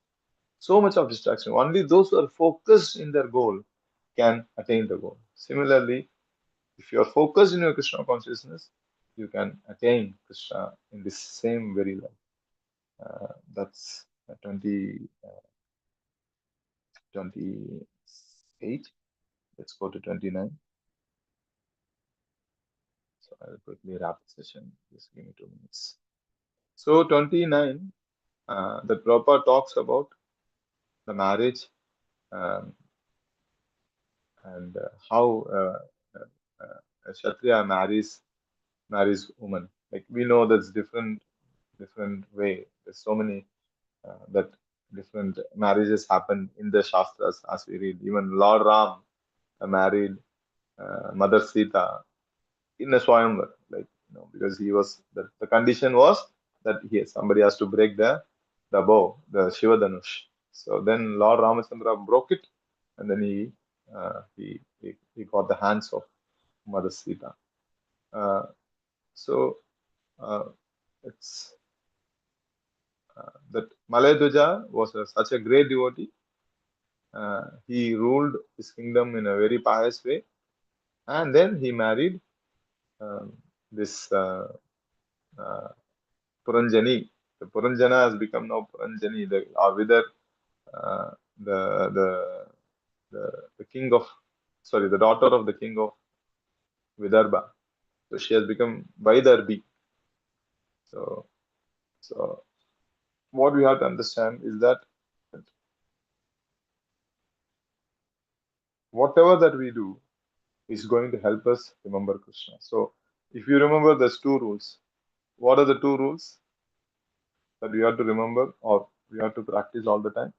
B: So much of distraction. Only those who are focused in their goal can attain the goal. Similarly, if you are focused in your Krishna consciousness, you can attain Krishna in this same very life. That's 28. Let's go to 29. So I'll quickly wrap the session. Just give me 2 minutes. So 29, the Prabhupada talks about the marriage um, and how a Kshatriya marries woman. Like we know that's different way. There's so many that different marriages happen in the Shastras as we read. Even Lord Ram married Mother Sita in a Swayamvar, like because he was the condition was that somebody has to break the bow, the Shiva Dhanush. So then Lord Ramachandra broke it, and then he got the hands of Mother Sita. So it's that Malayadwaja was such a great devotee. He ruled his kingdom in a very pious way, and then he married this Puranjani. The Puranjana has become now Puranjani, or whether uh, the, the the king of, sorry, the daughter of the king of Vidarbha. So she has become Vaidarbi. So what we have to understand is that whatever that we do is going to help us remember Krishna. So if you remember, there's 2 rules. What are the 2 rules that we have to remember or we have to practice all the time?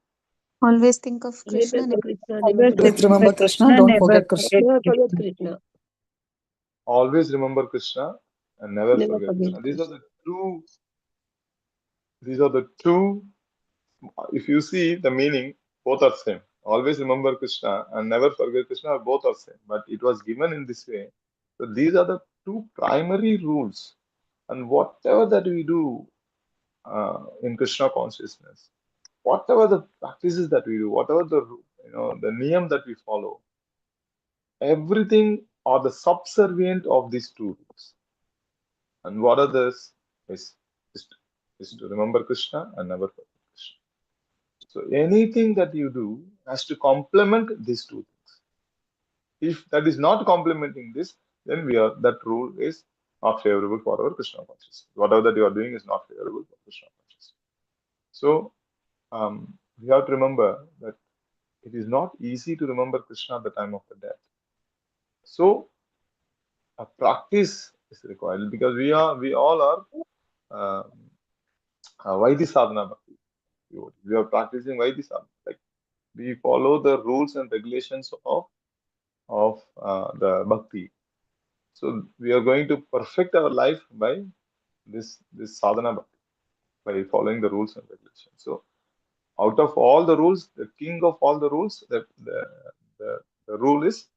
J: Always think of Krishna.
L: Remember Krishna,
I: Always
L: never
I: remember Krishna, don't forget Krishna.
L: never forget Krishna.
B: Always remember Krishna and never
L: Never
B: forget
L: forget
B: Krishna.
L: Krishna.
B: These are the two. If you see the meaning, both are same. Always remember Krishna and never forget Krishna, both are same. But it was given in this way. So these are the 2 primary rules. And whatever that we do in Krishna consciousness, whatever the practices that we do, whatever the niyam that we follow, everything are the subservient of these 2 rules. And what are this is to remember Krishna and never forget Krishna. So anything that you do has to complement these 2 things. If that is not complementing this, then that rule is not favorable for our Krishna consciousness. Whatever that you are doing is not favorable for Krishna consciousness. So we have to remember that it is not easy to remember Krishna at the time of the death. So a practice is required because we all are Vaidhi sadhana bhakti. We are practicing Vaidhi sadhana. Like we follow the rules and regulations of the bhakti. So we are going to perfect our life by this sadhana bhakti, by following the rules and regulations. So out of all the rules, the king of all the rules, the rule is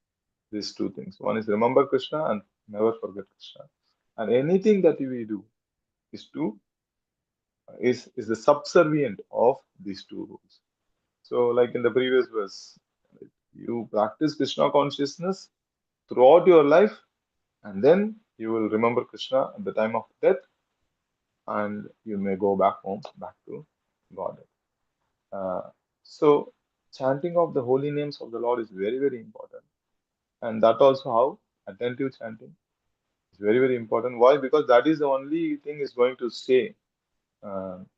B: these 2 things. One is remember Krishna and never forget Krishna. And anything that we do is the subservient of these 2 rules. So like in the previous verse, you practice Krishna consciousness throughout your life, and then you will remember Krishna at the time of death, and you may go back home, back to God. So chanting of the holy names of the Lord is very, very important. And that also how attentive chanting is very, very important. Why? Because that is the only thing is going to stay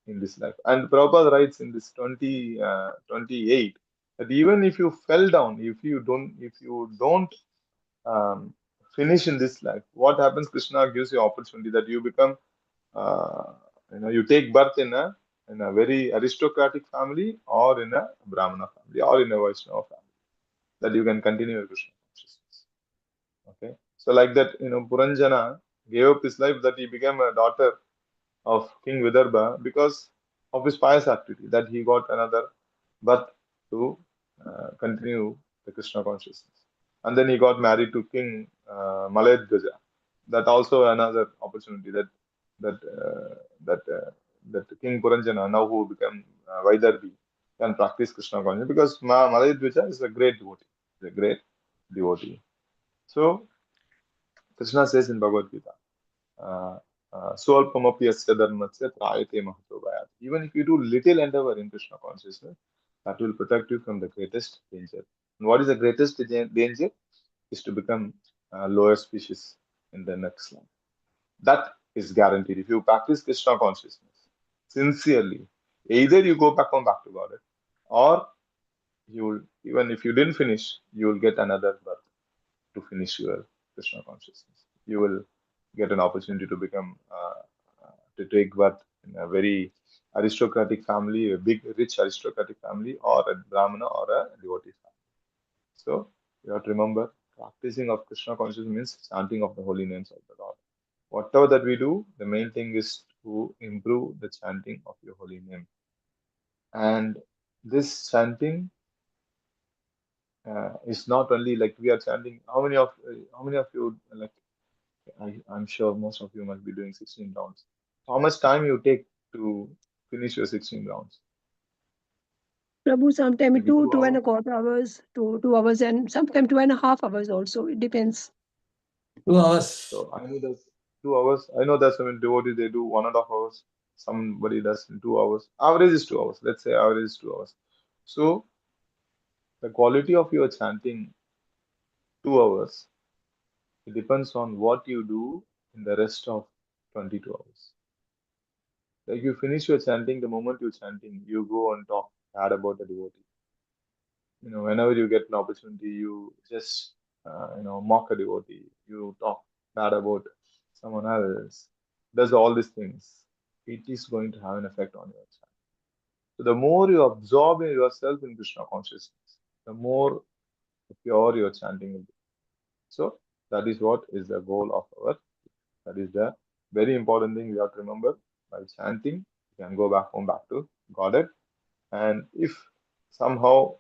B: in this life. And Prabhupada writes in this 28 that even if you fell down, if you don't finish in this life, what happens? Krishna gives you opportunity that you become, you take birth in a very aristocratic family, or in a Brahmana family, or in a Vaishnava family, that you can continue your Krishna consciousness. Okay, so like that, Puranjana gave up his life that he became a daughter of King Vidarbha because of his pious activity, that he got another birth to continue the Krishna consciousness. And then he got married to King Malayadwaja. That also another opportunity that King Puranjana, now who became Vaidarbi, can practice Krishna consciousness because Malayadwaja is a great devotee. He's a great devotee. So Krishna says in Bhagavad Gita, Swalpamapi asya dharmasya trayate mahato bhayat. Even if you do little endeavor in Krishna consciousness, that will protect you from the greatest danger. And what is the greatest danger? Is to become a lower species in the next life. That is guaranteed. If you practice Krishna consciousness sincerely, either you go back to God, or you will, even if you didn't finish, you will get another birth to finish your Krishna consciousness. You will get an opportunity to become, to take birth in a very aristocratic family, a big, rich aristocratic family, or a Brahmana or a devotee family. So you have to remember, practicing of Krishna consciousness means chanting of the holy names of the Lord. Whatever that we do, the main thing is to improve the chanting of your holy name. And this chanting is not only like we are chanting. How many of you, like, I'm sure most of you must be doing 16 rounds. How much time you take to finish your 16 rounds?
L: Prabhu, sometimes
B: Maybe
L: 2.25 hours, 2 hours, and sometimes 2.5 hours also. It depends.
K: 2 hours.
B: So I know that's 2 hours. I know that some devotees they do 1.5 hours. Somebody does in 2 hours. Average is 2 hours. Let's say average is 2 hours. So the quality of your chanting 2 hours, it depends on what you do in the rest of 22 hours. Like you finish your chanting, the moment you're chanting, you go and talk bad about the devotee. Whenever you get an opportunity, you just mock a devotee. You talk bad about someone else. Does all these things. It is going to have an effect on your chanting. So the more you absorb in yourself in Krishna consciousness, the more pure your chanting will be. So that is what is the goal of our. That is the very important thing we have to remember. By chanting, you can go back to Godhead. And if somehow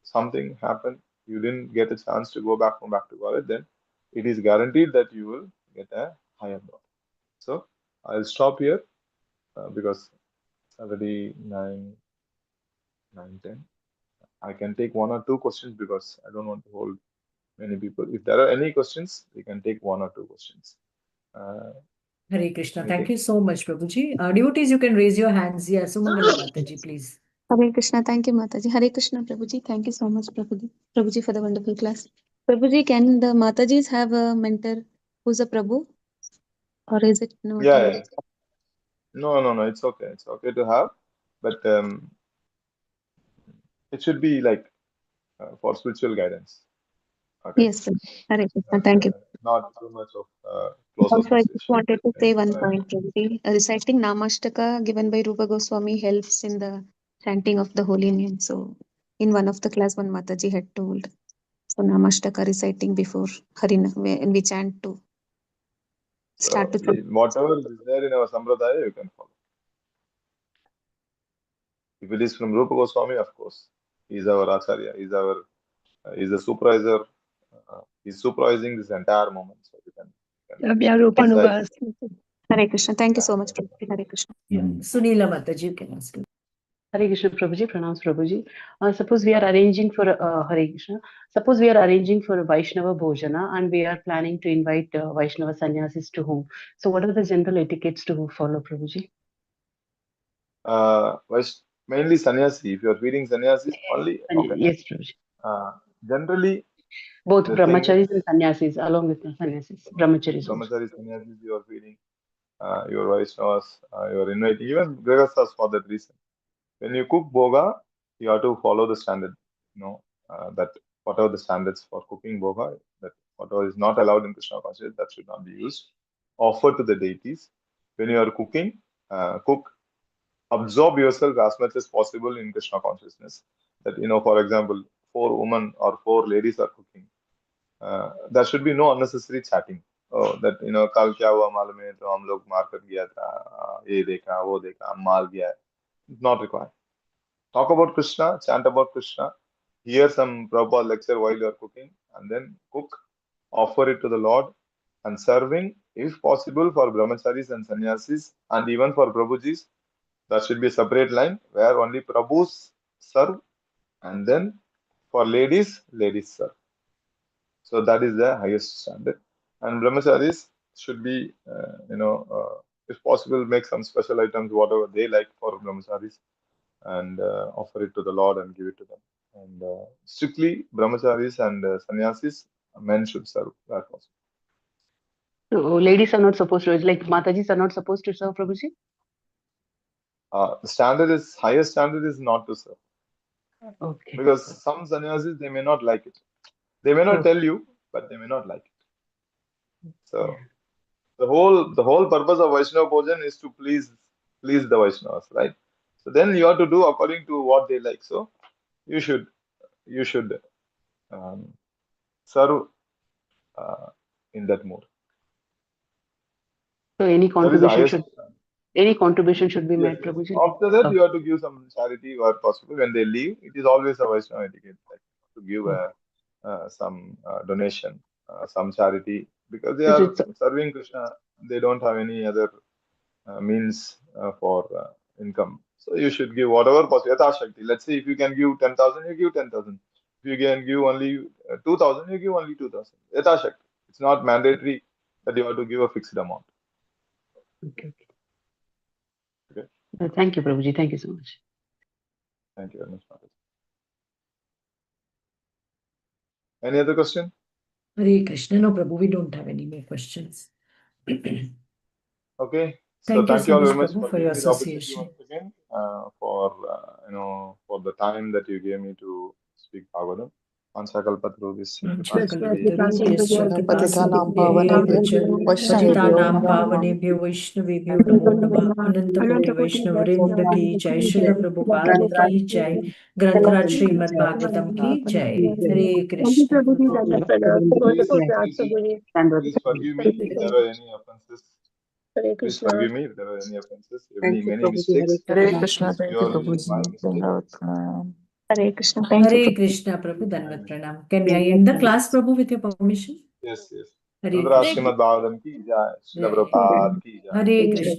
B: something happened, you didn't get a chance to go back to Godhead, then it is guaranteed that you will get a higher God. So I'll stop here because it's already 9:10. I can take one or two questions because I don't want to hold many people. If there are any questions, we can take one or two questions.
A: Hare Krishna. Thank
B: Anything?
A: you so much, Prabhuji. Devotees, you can raise your hands. Yeah, Sumangala Mataji, please.
J: Hare Krishna. Thank you, Mataji. Hare Krishna, Prabhuji. Thank you so much, Prabhuji, for the wonderful class. Prabhuji, can the Matajis have a mentor who's a Prabhu? Or is it not?
B: Yeah. No. It's okay. It's okay to have, but it should be like for spiritual guidance. Okay.
J: Yes, sir. Hare Krishna. Thank you.
B: Not too much of close
J: Also, I just
B: association.
J: wanted to say one point, Prabhuji. Reciting Namashtaka given by Rupa Goswami helps in the chanting of the holy name. So, in one of the class, one Mataji had told. So, Namashtaka reciting before Harina, when we chant to start to chant.
B: Whatever is there in our Sampradaya, you can follow. If it is from Rupa Goswami, of course, he is our Acharya, he's the supervisor, he's supervising this entire moment. So you can recite.
J: Hare Krishna. Thank you so much, Prabhuji. Hare Krishna.
A: Sunila Mataji, you can ask.
F: Hare Krishna Prabhuji, pranams Prabhuji. Suppose we are arranging for Hare Krishna. Suppose we are arranging for a Vaishnava Bhojana and we are planning to invite Vaishnava sannyasis to home. So what are the general etiquettes to follow, Prabhuji?
B: Mainly sannyasi. If you are feeding sannyasis, only okay.
F: Yes, Prabhuji.
B: Generally,
F: both
B: the
F: brahmacharis and sannyasis, along with the sannyasis, brahmacharis also.
B: Brahmacharis, sannyasis, you are feeding your Vaishnavas, you are inviting even Grihasthas for that reason. When you cook bhoga, you have to follow the standard. That whatever the standards for cooking bhoga, that whatever is not allowed in Krishna consciousness, that should not be used. Offer to the deities. When you are cooking, cook. Absorb yourself as much as possible in Krishna consciousness. That for example, 4 women or 4 ladies are cooking. There should be no unnecessary chatting. Oh, that कल क्या हुआ मालूम है तो हम लोग market गया था ये देखा वो देखा माल गया. Not required. Talk about Krishna, chant about Krishna, hear some Prabhupada lecture while you are cooking, and then cook, offer it to the Lord, and serving, if possible, for brahmacharis and sannyasis, and even for Prabhujis. There should be a separate line where only Prabhus serve, and then for ladies serve. So that is the highest standard. And brahmacharis should be, if possible, make some special items, whatever they like for brahmacharis, and offer it to the Lord and give it to them. And strictly, brahmacharis and sannyasis, men should serve that also.
F: So ladies are not supposed to, like Matajis are not supposed to serve, Prabhuji?
B: The highest standard is not to serve.
F: Okay.
B: Because some sannyasis, they may not like it. They may not tell you, but they may not like it. So the whole purpose of Vaishnava Bhojan is to please the Vaishnavas, right? So then you have to do according to what they like. So you should serve in that mode.
F: So any contribution should be made,
B: Yes.
F: Prabhuji.
B: After that, you have to give some charity where possible. When they leave, it is always a Vaishnava etiquette to give some donation, some charity, because they are serving Krishna. They don't have any other means for income. So you should give whatever possible. Yatha Shakti. Let's say if you can give 10,000, you give 10,000. If you can give only 2,000, you give only 2,000. Yatha Shakti. It's not mandatory that you have to give a fixed amount.
F: Okay. Thank you, Prabhuji. Thank you so much.
B: Thank you very much, Mataji. Any other question?
A: Hare Krishna. No, Prabhu, we don't have any more questions.
B: Okay.
A: Thank
B: So
A: you
B: thank
A: so
B: you all
A: much,
B: very much
A: Prabhu,
B: for
A: for your
B: giving me the opportunity
A: association.
B: once again, for the time that you gave me to speak Bhagavatam.
I: पतितानां पावनेभ्यो वैष्णवेभ्यो नमो
A: पावनेभ्यो वैष्णवेभ्यो नमो नमः। अनंत कोटि वैष्णव वृंद की जय। श्रील प्रभुपाद की जय। ग्रंथराज श्रीमद् भागवतम की जय। हरे Krishna.
B: Please forgive me if there are any offenses. Please forgive me if there are any offenses, many mistakes.
I: Hare Krishna
B: Purely
I: Prabhu ji
B: my mistake.
J: Hare Krishna. Thank you.
A: Hare Krishna, Prabhu. Dandavat pranam. Can I end the class, Prabhu, with your permission?
B: Yes.
A: Hare
B: Srimad
A: Krishna.
B: Bhagavatam ki jai. Srila Prabhupada ki jai.
A: Hare Krishna.